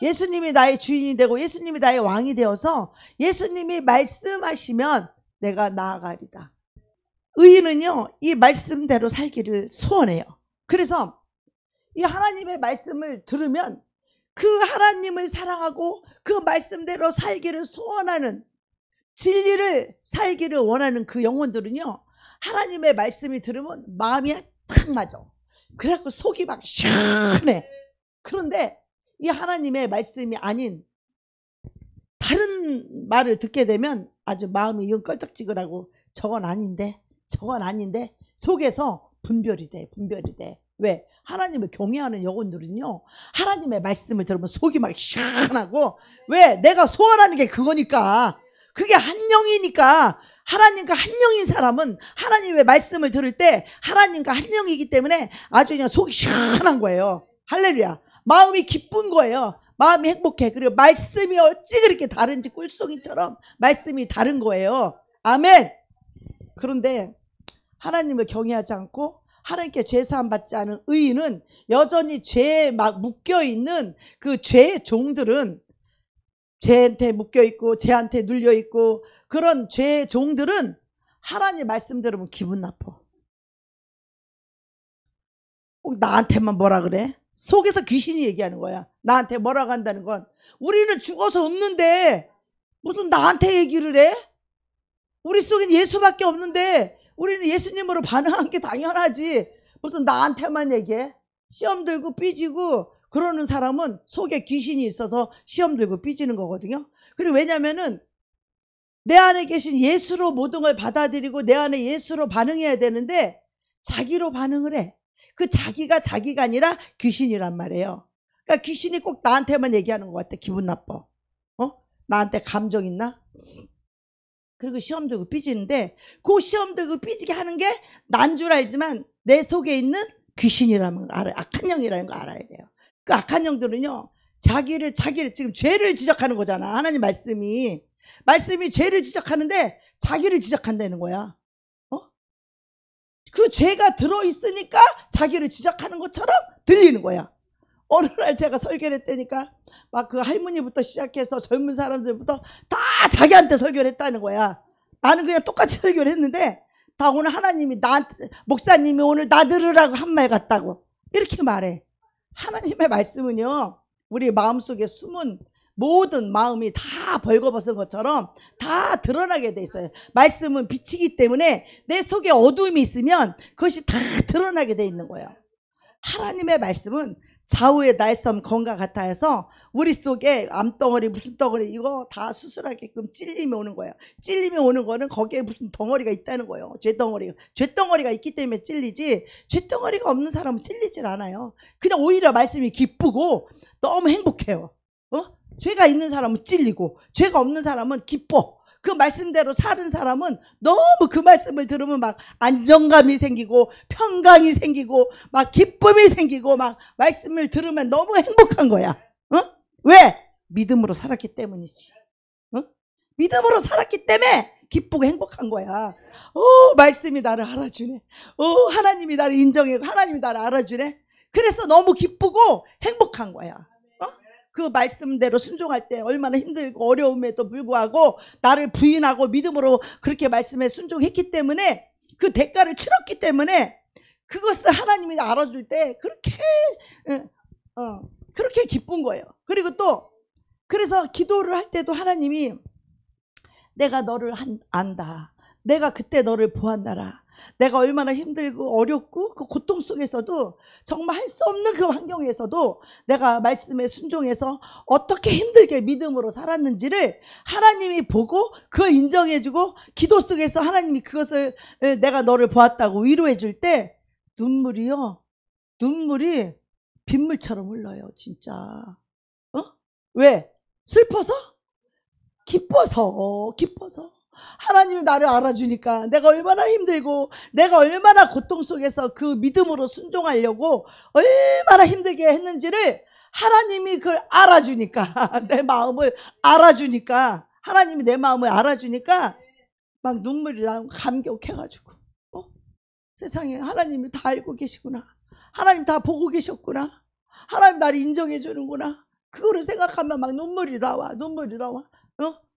예수님이 나의 주인이 되고 예수님이 나의 왕이 되어서 예수님이 말씀하시면 내가 나아가리다. 의인은요 이 말씀대로 살기를 소원해요. 그래서 이 하나님의 말씀을 들으면 그 하나님을 사랑하고 그 말씀대로 살기를 소원하는 진리를 살기를 원하는 그 영혼들은요 하나님의 말씀이 들으면 마음이 탁 맞아. 그래갖고 속이 막 시원해. 그런데 이 하나님의 말씀이 아닌 다른 말을 듣게 되면 아주 마음이 이건 껄쩍지근하고 저건 아닌데 속에서 분별이 돼. 왜? 하나님을 경외하는 영혼들은요 하나님의 말씀을 들으면 속이 막 시원하고 왜? 내가 소원하는 게 그거니까 그게 한 영이니까 하나님과 한 영인 사람은 하나님의 말씀을 들을 때 하나님과 한 영이기 때문에 아주 그냥 속이 시원한 거예요. 할렐루야. 마음이 기쁜 거예요. 마음이 행복해. 그리고 말씀이 어찌 그렇게 다른지 꿀송이처럼 말씀이 다른 거예요. 아멘. 그런데 하나님을 경외하지 않고 하나님께 죄사함 받지 않은 의인은 여전히 죄에 막 묶여있는 그 죄의 종들은 죄한테 묶여있고 죄한테 눌려있고 그런 죄의 종들은 하나님 말씀 들으면 기분 나빠. 꼭 나한테만 뭐라 그래? 속에서 귀신이 얘기하는 거야. 나한테 뭐라고 한다는 건 우리는 죽어서 없는데 무슨 나한테 얘기를 해? 우리 속엔 예수밖에 없는데 우리는 예수님으로 반응한 게 당연하지 무슨 나한테만 얘기해? 시험 들고 삐지고 그러는 사람은 속에 귀신이 있어서 시험 들고 삐지는 거거든요. 그리고 왜냐면은 내 안에 계신 예수로 모든 걸 받아들이고 내 안에 예수로 반응해야 되는데 자기로 반응을 해. 그 자기가 아니라 귀신이란 말이에요. 그러니까 귀신이 꼭 나한테만 얘기하는 것 같아. 기분 나빠. 나한테 감정 있나? 그리고 시험 들고 삐지는데 그 시험 들고 삐지게 하는 게 난 줄 알지만 내 속에 있는 귀신이라는 걸 알아요. 악한 영이라는 걸 알아야 돼요. 그 악한 영들은요, 자기를 지금 죄를 지적하는 거잖아. 하나님 말씀이 죄를 지적하는데 자기를 지적한다는 거야. 그 죄가 들어있으니까 자기를 지적하는 것처럼 들리는 거야. 어느 날 제가 설교를 했다니까 막 그 할머니부터 시작해서 젊은 사람들부터 다 자기한테 설교를 했다는 거야. 나는 그냥 똑같이 설교를 했는데 다 오늘 하나님이 목사님이 오늘 나 들으라고 한 말 같다고 이렇게 말해. 하나님의 말씀은요, 우리 마음속에 숨은 모든 마음이 다 벌거벗은 것처럼 다 드러나게 돼 있어요. 말씀은 빛이기 때문에 내 속에 어두움이 있으면 그것이 다 드러나게 돼 있는 거예요. 하나님의 말씀은 좌우의 날섬 검과 같아 해서 우리 속에 암덩어리 무슨 덩어리 이거 다 수술하게끔 찔림이 오는 거예요. 찔림이 오는 거는 거기에 무슨 덩어리가 있다는 거예요. 죄덩어리가 있기 때문에 찔리지, 죄덩어리가 없는 사람은 찔리질 않아요. 그냥 오히려 말씀이 기쁘고 너무 행복해요. 죄가 있는 사람은 찔리고 죄가 없는 사람은 기뻐. 그 말씀대로 사는 사람은 너무 그 말씀을 들으면 막 안정감이 생기고 평강이 생기고 막 기쁨이 생기고 막 말씀을 들으면 너무 행복한 거야. 왜? 믿음으로 살았기 때문이지. 믿음으로 살았기 때문에 기쁘고 행복한 거야. 말씀이 나를 알아주네. 하나님이 나를 인정해. 하나님이 나를 알아주네. 그래서 너무 기쁘고 행복한 거야. 그 말씀대로 순종할 때 얼마나 힘들고 어려움에도 불구하고 나를 부인하고 믿음으로 그렇게 말씀에 순종했기 때문에 그 대가를 치렀기 때문에 그것을 하나님이 알아줄 때 그렇게 기쁜 거예요. 그리고 또 그래서 기도를 할 때도 하나님이 내가 너를 안다. 내가 그때 너를 보았나라. 내가 얼마나 힘들고 어렵고 그 고통 속에서도 정말 할 수 없는 그 환경에서도 내가 말씀에 순종해서 어떻게 힘들게 믿음으로 살았는지를 하나님이 보고 그걸 인정해주고 기도 속에서 하나님이 그것을 내가 너를 보았다고 위로해 줄 때 눈물이 빗물처럼 흘러요. 진짜. 왜? 슬퍼서? 기뻐서. 하나님이 나를 알아주니까 내가 얼마나 힘들고 내가 얼마나 고통 속에서 그 믿음으로 순종하려고 얼마나 힘들게 했는지를 하나님이 그걸 알아주니까 내 마음을 알아주니까 하나님이 내 마음을 알아주니까 막 눈물이 나고 감격해가지고 세상에 하나님이 다 알고 계시구나. 하나님 다 보고 계셨구나. 하나님 나를 인정해 주는구나. 그거를 생각하면 막 눈물이 나와.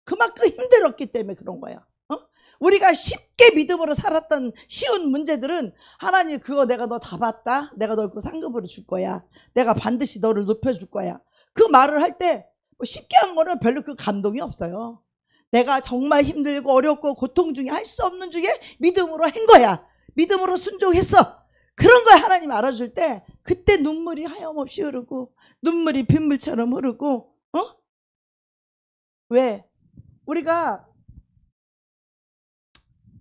그만큼 힘들었기 때문에 그런 거야. 우리가 쉽게 믿음으로 살았던 쉬운 문제들은 하나님 그거 내가 너 다 봤다. 내가 너 그거 상급으로 줄 거야. 내가 반드시 너를 높여줄 거야. 그 말을 할 때 쉽게 한 거는 별로 그 감동이 없어요. 내가 정말 힘들고 어렵고 고통 중에 할 수 없는 중에 믿음으로 한 거야. 믿음으로 순종했어. 그런 걸 하나님 알아줄 때 그때 눈물이 하염없이 흐르고 눈물이 빗물처럼 흐르고 왜? 우리가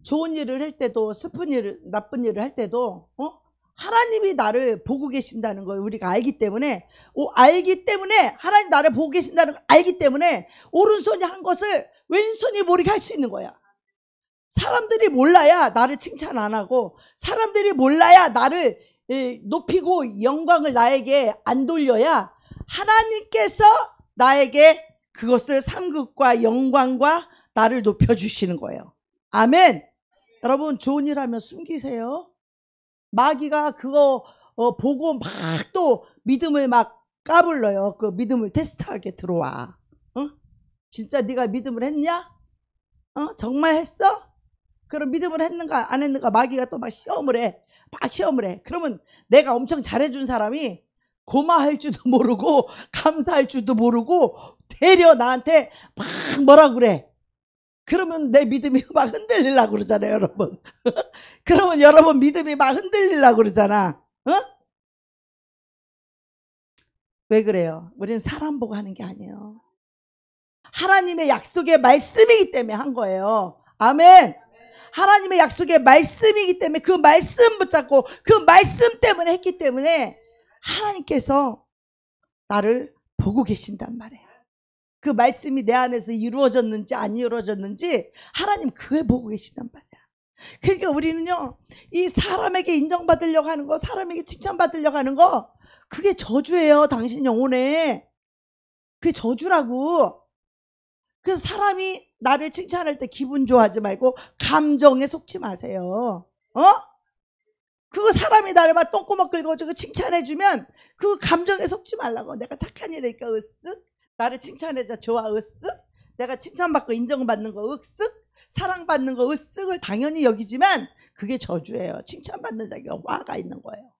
좋은 일을 할 때도 슬픈 일, 나쁜 일을 할 때도 하나님이 나를 보고 계신다는 걸 우리가 알기 때문에 하나님 나를 보고 계신다는 걸 알기 때문에 오른손이 한 것을 왼손이 모르게 할 수 있는 거야. 사람들이 몰라야 나를 칭찬 안 하고 사람들이 몰라야 나를 높이고 영광을 나에게 안 돌려야 하나님께서 나에게 그것을 상급과 영광과 나를 높여주시는 거예요. 아멘. 여러분 좋은 일 하면 숨기세요. 마귀가 그거 보고 막 또 믿음을 막 까불러요. 그 믿음을 테스트하게 들어와. 진짜 네가 믿음을 했냐? 정말 했어? 그럼 믿음을 했는가 안 했는가 마귀가 또 막 시험을 해. 그러면 내가 엄청 잘해준 사람이 고마할 줄도 모르고 감사할 줄도 모르고 되려 나한테 막 뭐라 그래. 그러면 내 믿음이 막 흔들리려고 그러잖아요, 여러분. 그러면 여러분 믿음이 막 흔들리려고 그러잖아. 왜 그래요? 우리는 사람 보고 하는 게 아니에요. 하나님의 약속의 말씀이기 때문에 한 거예요. 아멘. 하나님의 약속의 말씀이기 때문에 그 말씀 붙잡고 그 말씀 때문에 했기 때문에 하나님께서 나를 보고 계신단 말이에요. 그 말씀이 내 안에서 이루어졌는지 안 이루어졌는지 하나님 그걸 보고 계시단 말이야. 그러니까 우리는요, 이 사람에게 인정받으려고 하는 거, 사람에게 칭찬받으려고 하는 거, 그게 저주예요. 당신 영혼에. 그게 저주라고. 그래서 사람이 나를 칭찬할 때 기분 좋아하지 말고 감정에 속지 마세요. 그거 사람이 나를 막 똥구멍 긁어주고 칭찬해주면 그 감정에 속지 말라고. 내가 착한 일이니까 으쓱, 나를 칭찬해줘 좋아 으쓱, 내가 칭찬받고 인정받는 거 으쓱, 사랑받는 거 으쓱을 당연히 여기지만 그게 저주예요. 칭찬받는 자기가 화가 있는 거예요.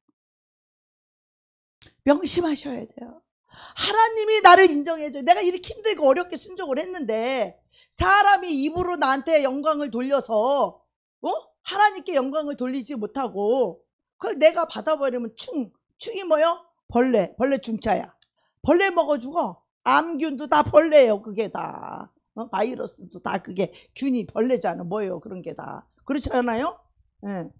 명심하셔야 돼요. 하나님이 나를 인정해줘요. 내가 이렇게 힘들고 어렵게 순종을 했는데 사람이 입으로 나한테 영광을 돌려서 하나님께 영광을 돌리지 못하고 그걸 내가 받아버리면 충이 뭐요? 벌레 중차야. 벌레 먹어 죽어. 암균도 다 벌레예요. 그게 다 바이러스도 다 그게 균이 벌레잖아. 뭐예요? 그런 게 다 그렇지 않아요? 네.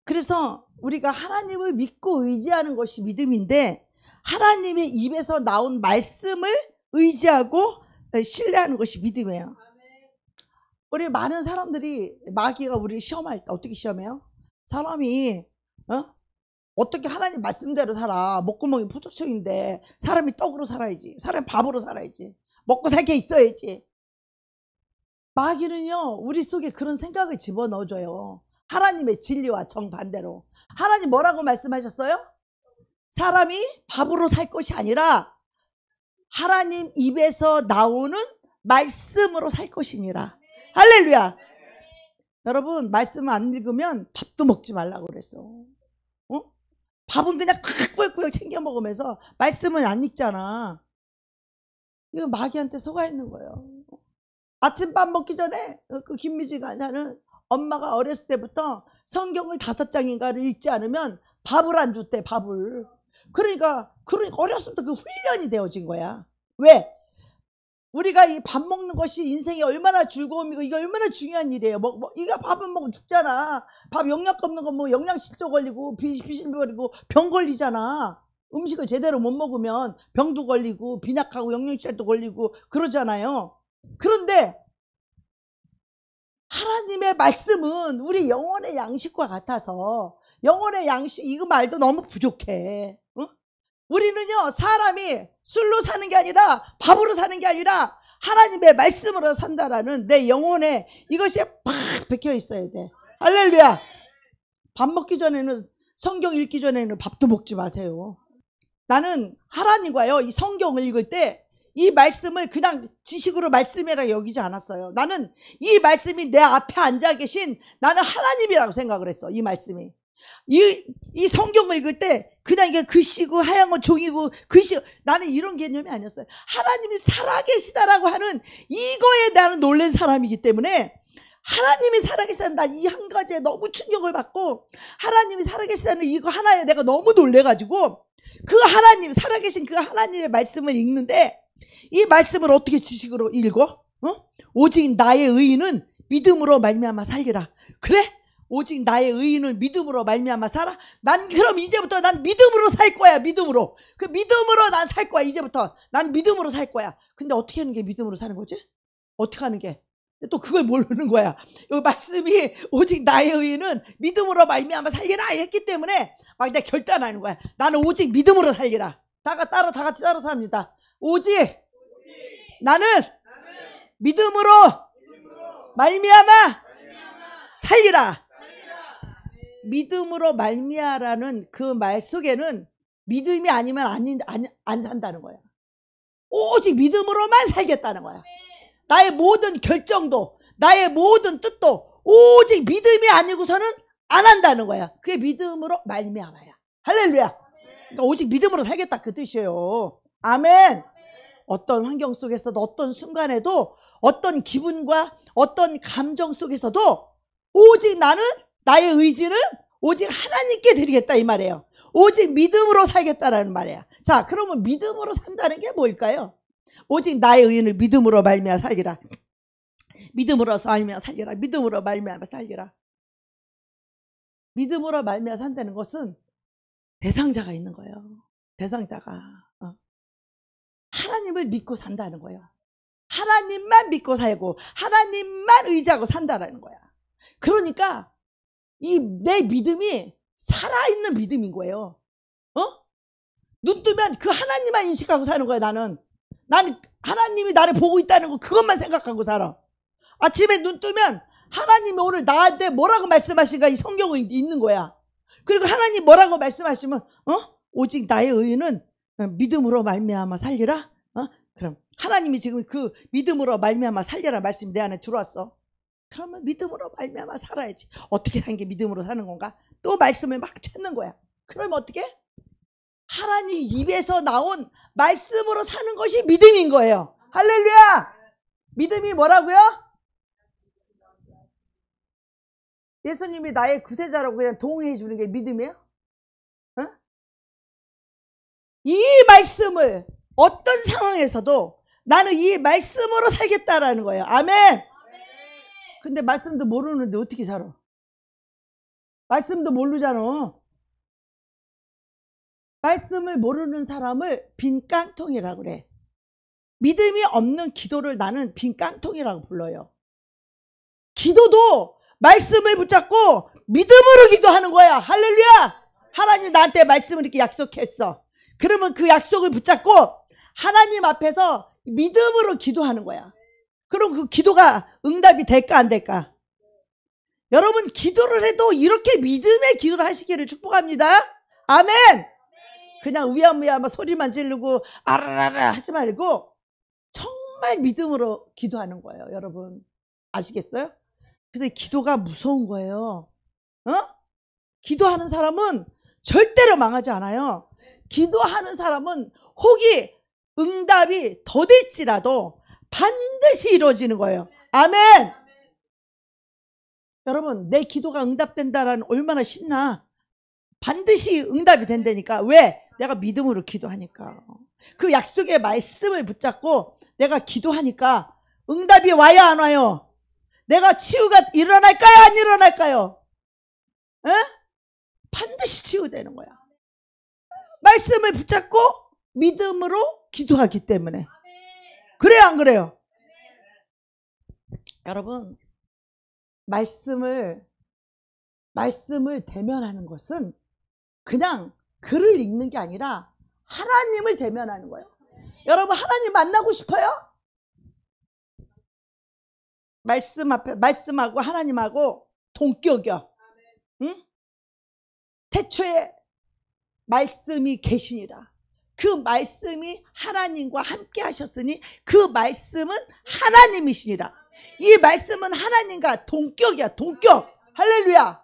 그래서 우리가 하나님을 믿고 의지하는 것이 믿음인데 하나님의 입에서 나온 말씀을 의지하고 신뢰하는 것이 믿음이에요. 우리 많은 사람들이 마귀가 우리를 시험할 때 어떻게 시험해요? 사람이 어떻게 하나님 말씀대로 살아. 목구멍이 포도청인데 사람이 떡으로 살아야지. 사람이 밥으로 살아야지. 먹고 살 게 있어야지. 마귀는요 우리 속에 그런 생각을 집어넣어줘요. 하나님의 진리와 정반대로. 하나님 뭐라고 말씀하셨어요? 사람이 밥으로 살 것이 아니라 하나님 입에서 나오는 말씀으로 살 것이니라. 할렐루야. 여러분 말씀 안 읽으면 밥도 먹지 말라고 그랬어. 밥은 그냥 꾸역꾸역 챙겨 먹으면서 말씀은 안 읽잖아. 이거 마귀한테 속아 있는 거예요. 아침밥 먹기 전에 그 김미지가 나는 엄마가 어렸을 때부터 성경을 5장인가를 읽지 않으면 밥을 안 줬대. 밥을. 그러니까 어렸을 때 그 훈련이 되어진 거야. 왜? 우리가 이 밥 먹는 것이 인생이 얼마나 즐거움이고 이게 얼마나 중요한 일이에요. 이거 밥은 먹고 죽잖아. 밥 영양 없는 거 뭐 영양실조 걸리고 비실 걸리고 병 걸리잖아. 음식을 제대로 못 먹으면 병도 걸리고 빈약하고 영양실조 걸리고 그러잖아요. 그런데 하나님의 말씀은 우리 영혼의 양식과 같아서 영혼의 양식 이거 말도 너무 부족해. 우리는요 사람이 술로 사는 게 아니라 밥으로 사는 게 아니라 하나님의 말씀으로 산다라는 내 영혼에 이것이 팍 박혀 있어야 돼. 할렐루야. 밥 먹기 전에는 성경 읽기 전에는 밥도 먹지 마세요. 나는 하나님과요 이 성경을 읽을 때 이 말씀을 그냥 지식으로 말씀이라 여기지 않았어요. 나는 이 말씀이 내 앞에 앉아 계신 나는 하나님이라고 생각을 했어. 이 말씀이 이 성경을 읽을 때 그냥 이게 글씨고 하얀 건 종이고 글씨 나는 이런 개념이 아니었어요. 하나님이 살아계시다라고 하는 이거에 나는 놀란 사람이기 때문에 하나님이 살아계시다는 나 이 한 가지에 너무 충격을 받고 하나님이 살아계시다는 이거 하나에 내가 너무 놀래가지고 그 하나님 살아계신 그 하나님의 말씀을 읽는데 이 말씀을 어떻게 지식으로 읽어? 오직 나의 의인은 믿음으로 말미암아 살리라. 그래? 오직 나의 의인은 믿음으로 말미암아 살아? 난 그럼 이제부터 난 믿음으로 살 거야. 믿음으로. 그 믿음으로 난 살 거야. 이제부터 난 믿음으로 살 거야. 근데 어떻게 하는 게 믿음으로 사는 거지? 어떻게 하는 게? 또 그걸 모르는 거야. 여기 말씀이 오직 나의 의인은 믿음으로 말미암아 살리라 했기 때문에 막 내가 결단하는 거야. 나는 오직 믿음으로 살리라. 다 같이 따라서 합니다. 오직 나는 믿음으로 말미암아 살리라. 믿음으로 말미암아라는 그 말 속에는 믿음이 아니면 안 산다는 거야. 오직 믿음으로만 살겠다는 거야. 나의 모든 결정도 나의 모든 뜻도 오직 믿음이 아니고서는 안 한다는 거야. 그게 믿음으로 말미암아야. 할렐루야. 그러니까 오직 믿음으로 살겠다 그 뜻이에요. 아멘. 어떤 환경 속에서도 어떤 순간에도 어떤 기분과 어떤 감정 속에서도 오직 나는 나의 의지는 오직 하나님께 드리겠다 이 말이에요. 오직 믿음으로 살겠다라는 말이야. 자, 그러면 믿음으로 산다는 게 뭘까요? 오직 나의 의인을 믿음으로 말미암아 살리라. 믿음으로 말미암아 살리라. 믿음으로 말미암아 살리라. 믿음으로 말미암아 산다는 것은 대상자가 있는 거예요. 대상자가. 하나님을 믿고 산다는 거예요. 하나님만 믿고 살고 하나님만 의지하고 산다라는 거야. 그러니까 이 내 믿음이 살아있는 믿음인 거예요. 눈 뜨면 그 하나님만 인식하고 사는 거야. 나는 하나님이 나를 보고 있다는 거 그것만 생각하고 살아. 아침에 눈 뜨면 하나님이 오늘 나한테 뭐라고 말씀하신가 이 성경이 있는 거야. 그리고 하나님 뭐라고 말씀하시면 오직 나의 의는 믿음으로 말미암아 살리라. 그럼 하나님이 지금 그 믿음으로 말미암아 살리라 말씀이 내 안에 들어왔어. 그러면 믿음으로 말미암아 살아야지. 어떻게 사는 게 믿음으로 사는 건가? 또 말씀을 막 찾는 거야. 그러면 어떻게? 하나님 입에서 나온 말씀으로 사는 것이 믿음인 거예요. 할렐루야! 믿음이 뭐라고요? 예수님이 나의 구세자라고 그냥 동의해 주는 게 믿음이에요? 이 말씀을 어떤 상황에서도 나는 이 말씀으로 살겠다라는 거예요. 아멘! 근데 말씀도 모르는데 어떻게 살아? 말씀도 모르잖아. 말씀을 모르는 사람을 빈 깡통이라고 그래. 믿음이 없는 기도를 나는 빈 깡통이라고 불러요. 기도도 말씀을 붙잡고 믿음으로 기도하는 거야. 할렐루야! 하나님이 나한테 말씀을 이렇게 약속했어. 그러면 그 약속을 붙잡고 하나님 앞에서 믿음으로 기도하는 거야. 그럼 그 기도가 응답이 될까 안 될까? 여러분 기도를 해도 이렇게 믿음의 기도를 하시기를 축복합니다. 아멘! 그냥 우야무야 소리만 지르고 아라라라 하지 말고 정말 믿음으로 기도하는 거예요. 여러분 아시겠어요? 그래서 기도가 무서운 거예요. 기도하는 사람은 절대로 망하지 않아요. 기도하는 사람은 혹이 응답이 더딜지라도 반드시 이루어지는 거예요. 아멘! 여러분 내 기도가 응답된다라는 얼마나 신나. 반드시 응답이 된다니까. 왜? 내가 믿음으로 기도하니까. 그 약속의 말씀을 붙잡고 내가 기도하니까 응답이 와요 안 와요? 내가 치유가 일어날까요 안 일어날까요? 반드시 치유되는 거야. 말씀을 붙잡고 믿음으로 기도하기 때문에. 그래요 안 그래요? 여러분 말씀을 대면하는 것은 그냥 글을 읽는 게 아니라 하나님을 대면하는 거예요. 여러분 하나님 만나고 싶어요? 말씀하고 하나님하고 동격이요. 응? 태초에 말씀이 계시니라. 그 말씀이 하나님과 함께 하셨으니 그 말씀은 하나님이시니라. 이 말씀은 하나님과 동격이야. 동격. 할렐루야.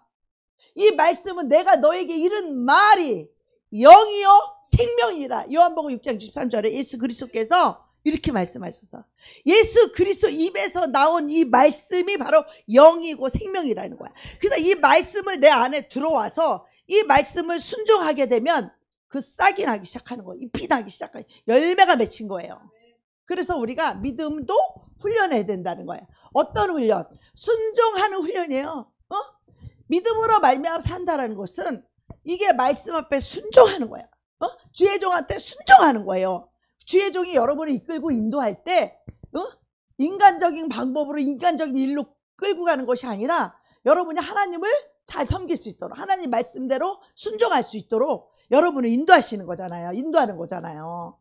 이 말씀은 내가 너에게 이른 말이 영이요 생명이라. 요한복음 6장 63절에 예수 그리스도께서 이렇게 말씀하셨어. 예수 그리스도 입에서 나온 이 말씀이 바로 영이고 생명이라는 거야. 그래서 이 말씀을 내 안에 들어와서 이 말씀을 순종하게 되면 그 싹이 나기 시작하는 거예요. 잎이 나기 시작하는 거예요. 열매가 맺힌 거예요. 그래서 우리가 믿음도 훈련해야 된다는 거예요. 어떤 훈련? 순종하는 훈련이에요. 믿음으로 말미암아 산다라는 것은 이게 말씀 앞에 순종하는 거야. 주의 종한테 순종하는 거예요. 주의 종이 여러분을 이끌고 인도할 때 인간적인 방법으로 인간적인 일로 끌고 가는 것이 아니라 여러분이 하나님을 잘 섬길 수 있도록 하나님 말씀대로 순종할 수 있도록 여러분을 인도하시는 거잖아요. 인도하는 거잖아요.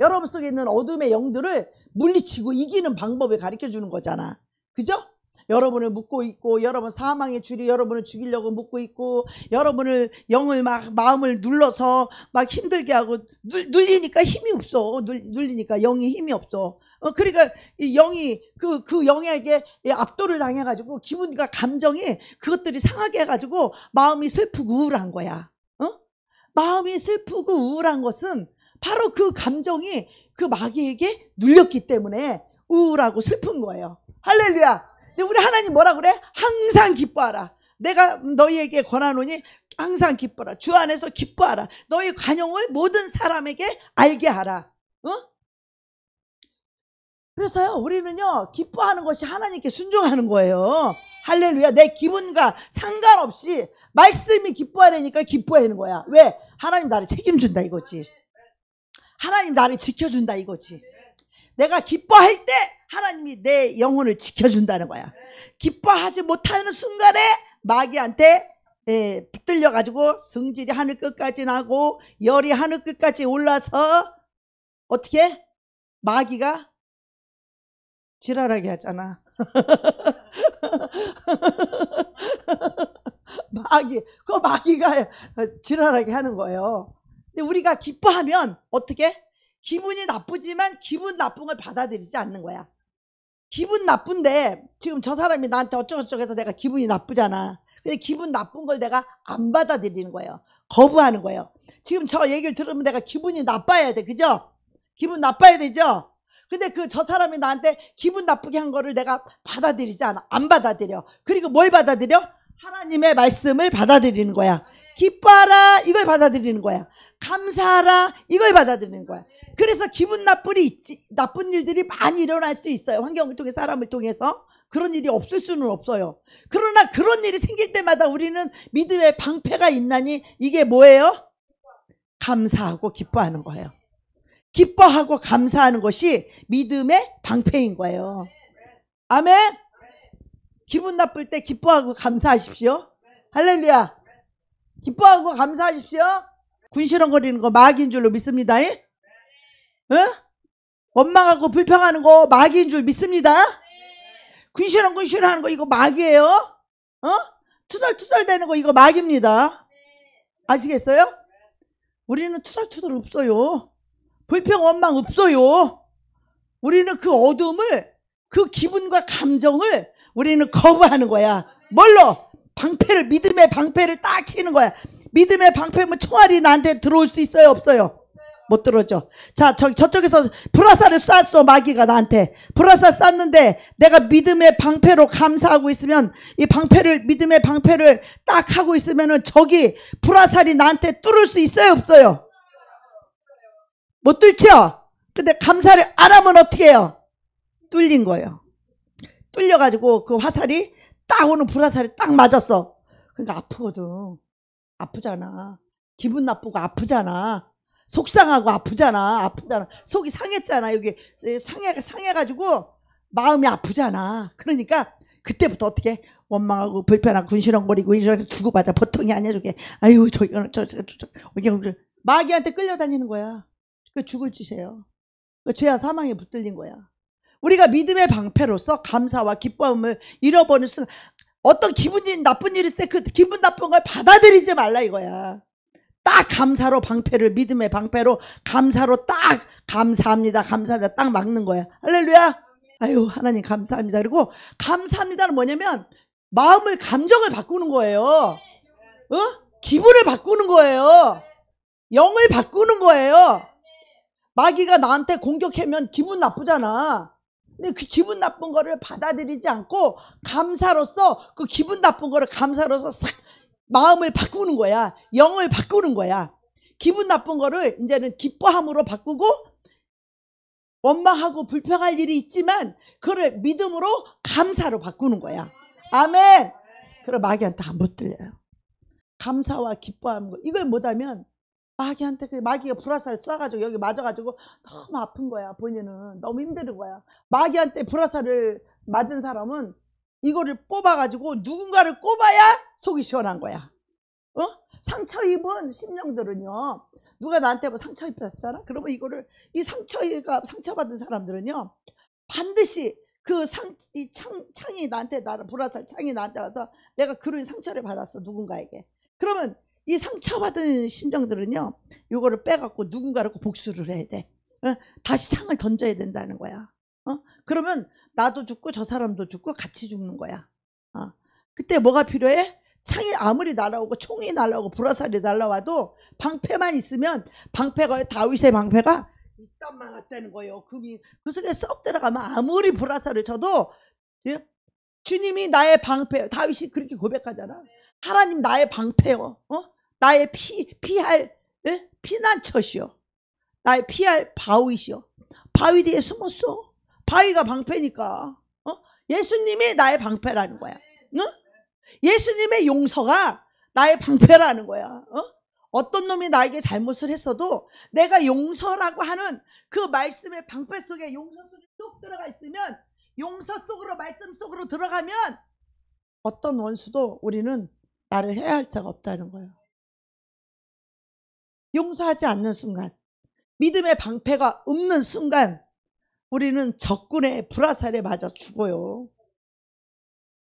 여러분 속에 있는 어둠의 영들을 물리치고 이기는 방법을 가르쳐 주는 거잖아. 그죠? 여러분을 묶고 있고 여러분 사망의 줄이 여러분을 죽이려고 묶고 있고 여러분을 영을 막 마음을 눌러서 막 힘들게 하고 눌리니까 힘이 없어. 눌리니까 영이 힘이 없어. 그러니까 이 영이 그 영에게 압도를 당해가지고 기분과 감정이 그것들이 상하게 해가지고 마음이 슬프고 우울한 거야. 마음이 슬프고 우울한 것은 바로 그 감정이 그 마귀에게 눌렸기 때문에 우울하고 슬픈 거예요. 할렐루야. 근데 우리 하나님 뭐라 그래? 항상 기뻐하라. 내가 너희에게 권하노니 항상 기뻐라. 주 안에서 기뻐하라. 너희 관용을 모든 사람에게 알게 하라. 그래서요 우리는요 기뻐하는 것이 하나님께 순종하는 거예요. 할렐루야. 내 기분과 상관없이 말씀이 기뻐하려니까 기뻐하는 거야. 왜? 하나님 나를 책임준다 이거지. 하나님 나를 지켜준다 이거지. 내가 기뻐할 때 하나님이 내 영혼을 지켜준다는 거야. 기뻐하지 못하는 순간에 마귀한테 붙들려 가지고 성질이 하늘 끝까지 나고 열이 하늘 끝까지 올라서 어떻게 마귀가 지랄하게 하잖아. 마귀가 지랄하게 하는 거예요. 근데 우리가 기뻐하면 어떻게? 기분이 나쁘지만 기분 나쁜 걸 받아들이지 않는 거야. 기분 나쁜데 지금 저 사람이 나한테 어쩌고저쩌고 해서 내가 기분이 나쁘잖아. 근데 기분 나쁜 걸 내가 안 받아들이는 거예요. 거부하는 거예요. 지금 저 얘기를 들으면 내가 기분이 나빠야 돼. 그죠? 기분 나빠야 되죠? 근데 저 사람이 나한테 기분 나쁘게 한 거를 내가 받아들이지 않아. 안 받아들여. 그리고 뭘 받아들여? 하나님의 말씀을 받아들이는 거야. 기뻐하라 이걸 받아들이는 거야. 감사하라 이걸 받아들이는 거야. 그래서 기분 나쁜 일들이 많이 일어날 수 있어요. 환경을 통해 사람을 통해서. 그런 일이 없을 수는 없어요. 그러나 그런 일이 생길 때마다 우리는 믿음의 방패가 있나니 이게 뭐예요? 감사하고 기뻐하는 거예요. 기뻐하고 감사하는 것이 믿음의 방패인 거예요. 아멘. 기분 나쁠 때 기뻐하고 감사하십시오. 할렐루야. 기뻐하고 감사하십시오. 군시렁거리는 거 마귀인 줄로 믿습니다. 응? 원망하고 불평하는 거 마귀인 줄 믿습니다. 군시렁군시렁 하는 거 이거 마귀예요. 투덜투덜 대는 거 이거 마귀입니다. 아시겠어요? 우리는 투덜투덜 없어요. 불평 원망 없어요. 우리는 그 어둠을, 그 기분과 감정을 우리는 거부하는 거야. 뭘로? 방패를, 믿음의 방패를 딱 치는 거야. 믿음의 방패면 총알이 나한테 들어올 수 있어요 없어요? 못 들어오죠. 자, 저쪽에서 불화살을 쐈어. 마귀가 나한테 불화살 쐈는데 내가 믿음의 방패로 감사하고 있으면, 이 방패를, 믿음의 방패를 딱 하고 있으면은 저기 불화살이 나한테 뚫을 수 있어요 없어요? 못 뚫죠. 근데 감사를 안 하면 어떻게 해요? 뚫린 거예요. 뚫려가지고 그 화살이 딱 오는 불화살이 딱 맞았어. 그러니까 아프거든. 아프잖아. 기분 나쁘고 아프잖아. 속상하고 아프잖아. 속이 상했잖아. 여기 상해가지고 마음이 아프잖아. 그러니까 그때부터 어떻게 원망하고 불편하고 군시렁거리고 이렇게 두고 받아. 보통이 아니야 저게. 아유 마귀한테 끌려다니는 거야. 그 죽을 짓이에요. 그 죄와 사망에 붙들린 거야. 우리가 믿음의 방패로서 감사와 기쁨을 잃어버리는 순간, 어떤 기분이 나쁜 일이 있을 때 그 기분 나쁜 걸 받아들이지 말라 이거야. 딱 감사로 방패를, 믿음의 방패로 감사로 딱 감사합니다 딱 막는 거야. 할렐루야. 아유 하나님 감사합니다. 그리고 감사합니다는 뭐냐면 마음을, 감정을 바꾸는 거예요. 기분을 바꾸는 거예요. 영을 바꾸는 거예요. 마귀가 나한테 공격하면 기분 나쁘잖아. 근데 그 기분 나쁜 거를 받아들이지 않고 감사로서, 그 기분 나쁜 거를 감사로서 싹 마음을 바꾸는 거야. 영을 바꾸는 거야. 기분 나쁜 거를 이제는 기뻐함으로 바꾸고, 원망하고 불평할 일이 있지만 그걸 믿음으로 감사로 바꾸는 거야. 아멘. 그럼 마귀한테 안 붙들려요. 감사와 기뻐하는 거, 이걸 못하면 마귀한테, 마귀가 불화살 쏴가지고 여기 맞아가지고 너무 아픈 거야. 본인은 너무 힘든 거야. 마귀한테 불화살을 맞은 사람은 이거를 뽑아가지고 누군가를 꼽아야 속이 시원한 거야. 상처 입은 심령들은요, 누가 나한테 뭐 상처 입혔잖아. 그러면 이거를, 이 상처받은 사람들은요 반드시 그 창이 나한테, 불화살 창이 나한테 와서 내가 그런 상처를 받았어 누군가에게. 그러면 이 상처받은 심정들은요, 이거를 빼갖고 누군가를 복수를 해야 돼. 다시 창을 던져야 된다는 거야. 그러면 나도 죽고 저 사람도 죽고 같이 죽는 거야. 그때 뭐가 필요해? 창이 아무리 날아오고 총이 날아오고 불화살이 날아와도 방패만 있으면, 방패가, 다윗의 방패가 이딴만 왔다는 거예요. 그 속에 쏙 들어가면 아무리 불화살을 쳐도 주님이 나의 방패, 다윗이 그렇게 고백하잖아. 하나님 나의 방패요. 나의 피할 피난처시오. 나의 피할 바위시오. 바위 뒤에 숨었어. 바위가 방패니까. 예수님이 나의 방패라는 거야. 예수님의 용서가 나의 방패라는 거야. 어떤 놈이 나에게 잘못을 했어도 내가 용서라고 하는 그 말씀의 방패 속에, 용서 속에 쏙 들어가 있으면, 용서 속으로, 말씀 속으로 들어가면 어떤 원수도 우리는 나를 해할 자가 없다는 거예요. 용서하지 않는 순간, 믿음의 방패가 없는 순간 우리는 적군의 불화살에 맞아 죽어요.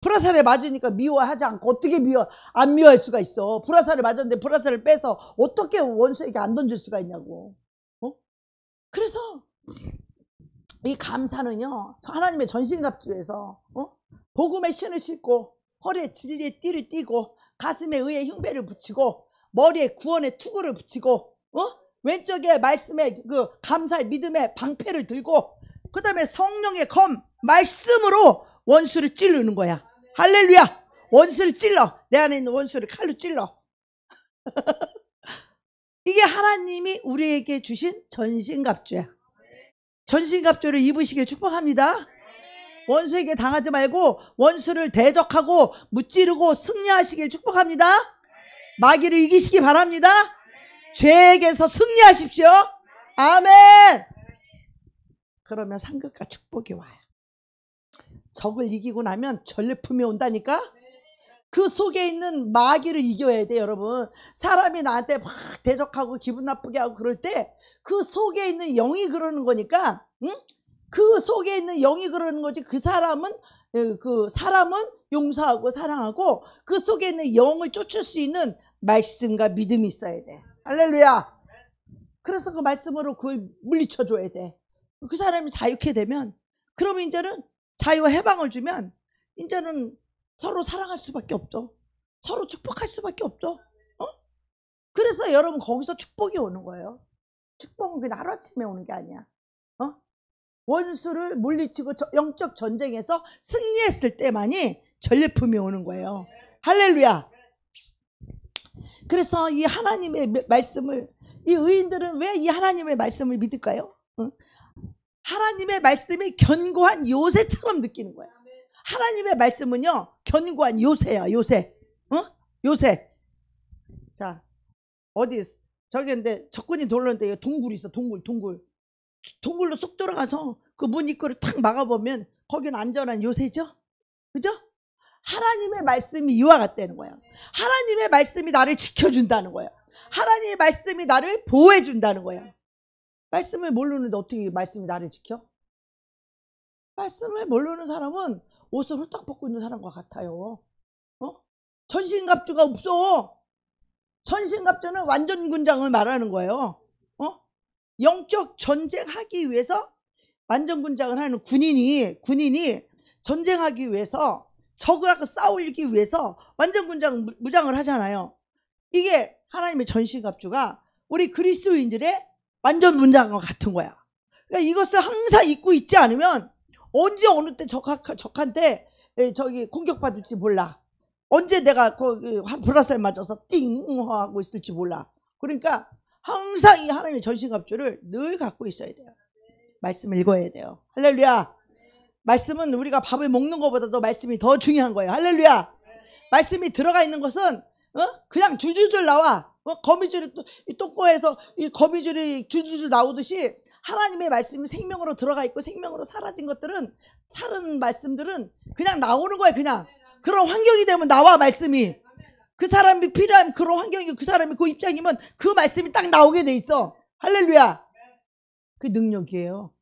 불화살에 맞으니까 미워하지 않고 어떻게 안 미워할 수가 있어. 불화살에 맞았는데 불화살을 빼서 어떻게 원수에게 안 던질 수가 있냐고. 그래서 이 감사는요, 하나님의 전신갑주에서 복음의 신을 신고, 허리에 진리의 띠를 띠고, 가슴에 의의 흉배를 붙이고, 머리에 구원의 투구를 붙이고, 왼쪽에 말씀의 그 감사의 믿음의 방패를 들고, 그 다음에 성령의 검, 말씀으로 원수를 찌르는 거야. 할렐루야! 원수를 찔러. 내 안에 있는 원수를 칼로 찔러. 이게 하나님이 우리에게 주신 전신갑주야. 전신갑주를 입으시길 축복합니다. 원수에게 당하지 말고 원수를 대적하고 무찌르고 승리하시길 축복합니다. 마귀를 이기시기 바랍니다. 죄에게서 승리하십시오. 아멘. 그러면 상급과 축복이 와요. 적을 이기고 나면 전리품이 온다니까. 그 속에 있는 마귀를 이겨야 돼, 여러분. 사람이 나한테 막 대적하고 기분 나쁘게 하고 그럴 때 그 속에 있는 영이 그러는 거니까, 그 속에 있는 영이 그러는 거지. 그 사람은 용서하고 사랑하고, 그 속에 있는 영을 쫓을 수 있는 말씀과 믿음이 있어야 돼. 할렐루야. 그래서 그 말씀으로 그걸 물리쳐 줘야 돼. 그 사람이 자유케 되면, 그러면 이제는 자유와 해방을 주면 이제는 서로 사랑할 수밖에 없죠. 서로 축복할 수밖에 없죠. 그래서 여러분, 거기서 축복이 오는 거예요. 축복은 그냥 하루아침에 오는 게 아니야. 원수를 물리치고 영적 전쟁에서 승리했을 때만이 전리품이 오는 거예요. 할렐루야. 그래서 이 하나님의 말씀을, 이 의인들은 왜 이 하나님의 말씀을 믿을까요? 하나님의 말씀이 견고한 요새처럼 느끼는 거야. 하나님의 말씀은요, 견고한 요새야, 요새. 요새. 자, 어디, 저기 근데 적군이 돌렸는데 동굴이 있어, 동굴로 쏙 들어가서 그 문 입구를 탁 막아보면 거기는 안전한 요새죠? 그죠? 하나님의 말씀이 이와 같다는 거예요. 하나님의 말씀이 나를 지켜준다는 거예요. 하나님의 말씀이 나를 보호해준다는 거예요. 말씀을 모르는데 어떻게 말씀이 나를 지켜? 말씀을 모르는 사람은 옷을 홀딱 벗고 있는 사람과 같아요. 전신갑주가 없어. 전신갑주는 완전 군장을 말하는 거예요. 영적 전쟁하기 위해서 완전 군장을 하는 군인이 전쟁하기 위해서, 적하고 싸우기 위해서 완전 군장 무장을 하잖아요. 이게 하나님의 전신갑주가 우리 그리스도인들의 완전 문장과 같은 거야. 그러니까 이것을 항상 입고 있지 않으면 언제 어느 때 적한테 저기 공격받을지 몰라. 언제 내가 불화살 맞아서 띵 하고 있을지 몰라. 그러니까 항상 이 하나님의 전신갑주를 늘 갖고 있어야 돼요. 말씀을 읽어야 돼요. 할렐루야. 말씀은 우리가 밥을 먹는 것보다도 말씀이 더 중요한 거예요. 할렐루야. 말씀이 들어가 있는 것은 그냥 줄줄줄 나와. 거미줄이 똥꼬에서 이 거미줄이 줄줄줄 나오듯이 하나님의 말씀이 생명으로 들어가 있고 생명으로 사라진 것들은, 사른 말씀들은 그냥 나오는 거예요. 그냥 그런 환경이 되면 나와, 말씀이. 그 사람이 필요한 그런 환경이, 그 사람이 그 입장이면 그 말씀이 딱 나오게 돼 있어. 할렐루야. 그 능력이에요.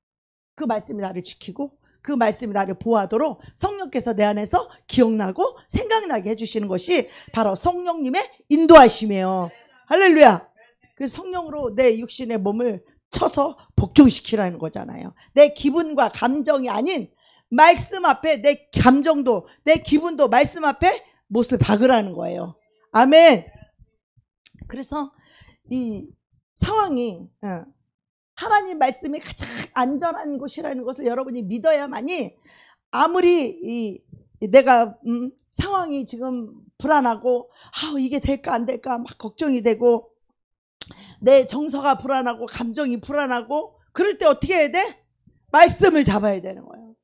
그 말씀이 나를 지키고 그 말씀이 나를 보호하도록 성령께서 내 안에서 기억나고 생각나게 해주시는 것이 바로 성령님의 인도하심이에요. 할렐루야. 그 성령으로 내 육신의 몸을 쳐서 복종시키라는 거잖아요. 내 기분과 감정이 아닌 말씀 앞에 내 감정도, 내 기분도 말씀 앞에 못을 박으라는 거예요. 아멘. 그래서 이 상황이 하나님 말씀이 가장 안전한 곳이라는 것을 여러분이 믿어야만이, 아무리 내가 상황이 지금 불안하고 이게 될까 안 될까 막 걱정이 되고 내 정서가 불안하고 감정이 불안하고 그럴 때 어떻게 해야 돼? 말씀을 잡아야 되는 거예요.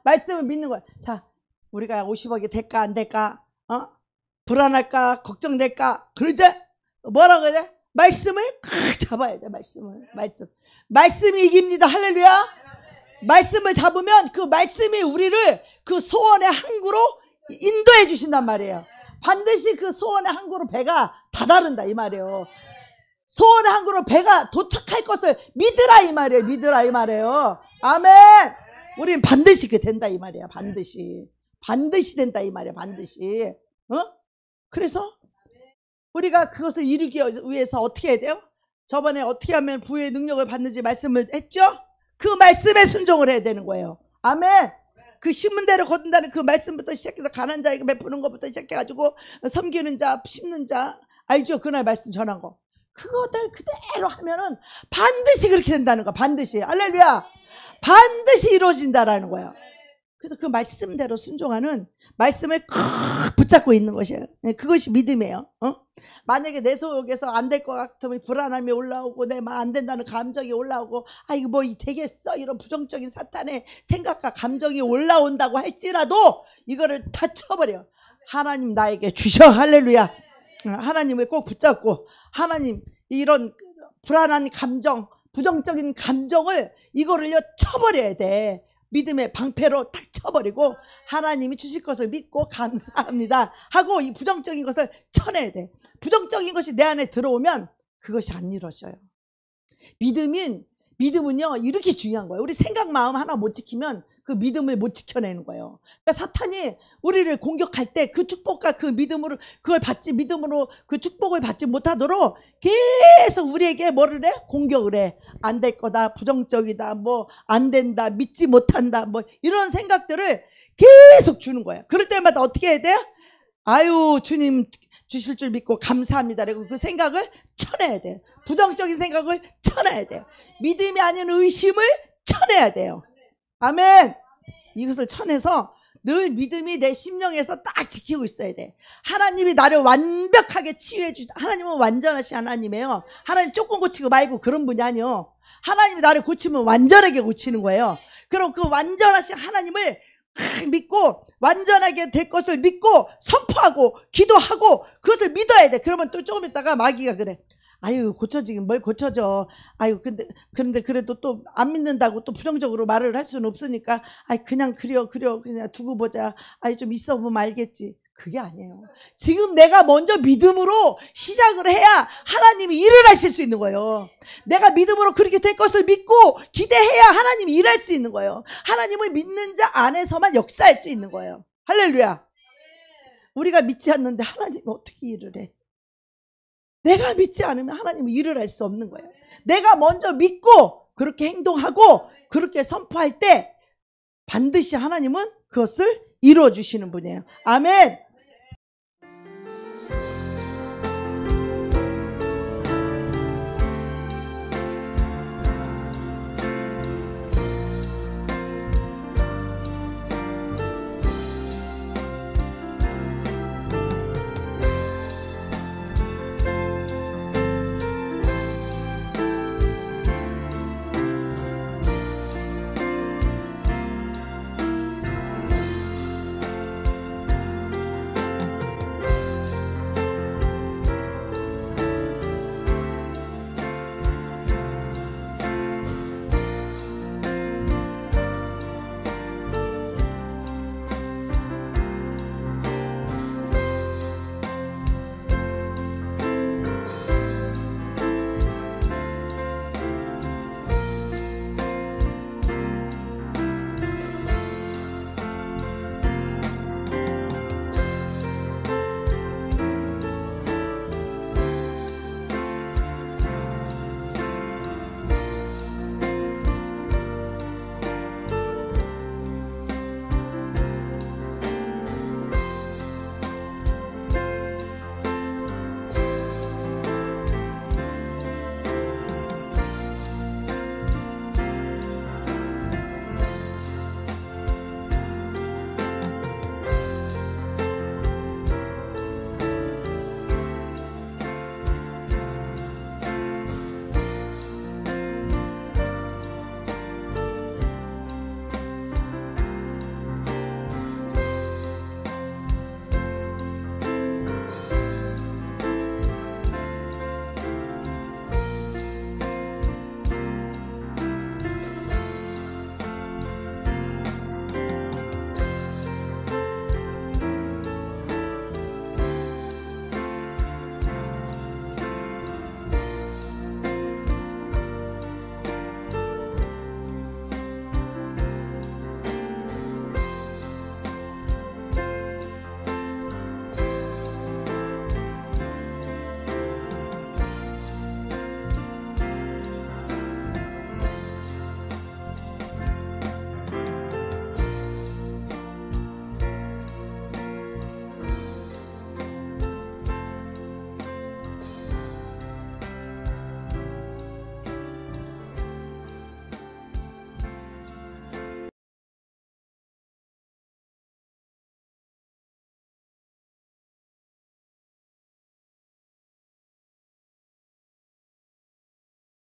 말씀을 믿는 거예요. 자, 우리가 50억이 될까 안 될까, 불안할까 걱정될까, 그러자 뭐라고 해야 돼? 말씀을 꽉 잡아야 돼. 말씀이 이깁니다. 할렐루야. 말씀을 잡으면 그 말씀이 우리를 그 소원의 항구로 인도해 주신단 말이에요. 반드시 그 소원의 항구로 배가 다다른다 이 말이에요. 소원의 항구로 배가 도착할 것을 믿으라 이 말이에요. 믿으라 이 말이에요. 아멘. 우리는 반드시 그 된다 이 말이야. 반드시 된다 이 말이야. 반드시. 그래서 우리가 그것을 이루기 위해서 어떻게 해야 돼요? 저번에 어떻게 하면 부의 능력을 받는지 말씀을 했죠? 그 말씀에 순종을 해야 되는 거예요. 아멘. 그 심은 대로 거둔다는 그 말씀부터 시작해서 가난한 자에게 베푸는 것부터 시작해가지고 섬기는 자, 심는 자, 알죠? 그날 말씀 전한 거. 그거들 그대로 하면은 반드시 그렇게 된다는 거야. 반드시. 할렐루야. 반드시 이루어진다라는 거야. 그래서 그 말씀대로 순종하는 말씀을 꽉 붙잡고 있는 것이에요. 그것이 믿음이에요. 만약에 내 속에서 안 될 것 같으면 불안함이 올라오고 내 말 안 된다는 감정이 올라오고 이거 뭐 되겠어 이런 부정적인 사탄의 생각과 감정이 올라온다고 할지라도 이거를 다 쳐버려. 하나님 나에게 주셔. 할렐루야. 하나님을 꼭 붙잡고 하나님 이런 불안한 감정 부정적인 감정을 이거를요 쳐버려야 돼. 믿음의 방패로 탁 쳐버리고 하나님이 주실 것을 믿고 감사합니다 하고 이 부정적인 것을 쳐내야 돼. 부정적인 것이 내 안에 들어오면 그것이 안 이루어져요. 믿음은요 이렇게 중요한 거예요. 우리 생각 마음 하나 못 지키면 그 믿음을 못 지켜내는 거예요. 그러니까 사탄이 우리를 공격할 때 그 축복과 그 믿음으로 그걸 받지 믿음으로 그 축복을 받지 못하도록 계속 우리에게 뭐를 해? 공격을 해. 안 될 거다, 부정적이다, 뭐 안 된다, 믿지 못한다, 뭐 이런 생각들을 계속 주는 거예요. 그럴 때마다 어떻게 해야 돼요? 아유 주님 주실 줄 믿고 감사합니다. 그리고 그 생각을 쳐내야 돼요. 부정적인 생각을 쳐내야 돼요. 믿음이 아닌 의심을 쳐내야 돼요. 아멘. 이것을 쳐내서 늘 믿음이 내 심령에서 딱 지키고 있어야 돼. 하나님이 나를 완벽하게 치유해 주시다. 하나님은 완전하신 하나님이에요. 하나님 조금 고치고 말고 그런 분이 아니요. 하나님이 나를 고치면 완전하게 고치는 거예요. 그럼 그 완전하신 하나님을 믿고 완전하게 될 것을 믿고 선포하고 기도하고 그것을 믿어야 돼. 그러면 또 조금 있다가 마귀가 그래. 아유 고쳐지긴 뭘 고쳐져. 아유 그런데 그래도 또 안 믿는다고 또 부정적으로 말을 할 수는 없으니까 그냥 그냥 두고 보자. 좀 있어 보면 알겠지. 그게 아니에요. 지금 내가 먼저 믿음으로 시작을 해야 하나님이 일을 하실 수 있는 거예요. 내가 믿음으로 그렇게 될 것을 믿고 기대해야 하나님이 일할 수 있는 거예요. 하나님을 믿는 자 안에서만 역사할 수 있는 거예요. 할렐루야. 우리가 믿지 않는데 하나님이 어떻게 일을 해? 내가 믿지 않으면 하나님은 일을 할 수 없는 거예요. 내가 먼저 믿고 그렇게 행동하고 그렇게 선포할 때 반드시 하나님은 그것을 이루어 주시는 분이에요. 아멘.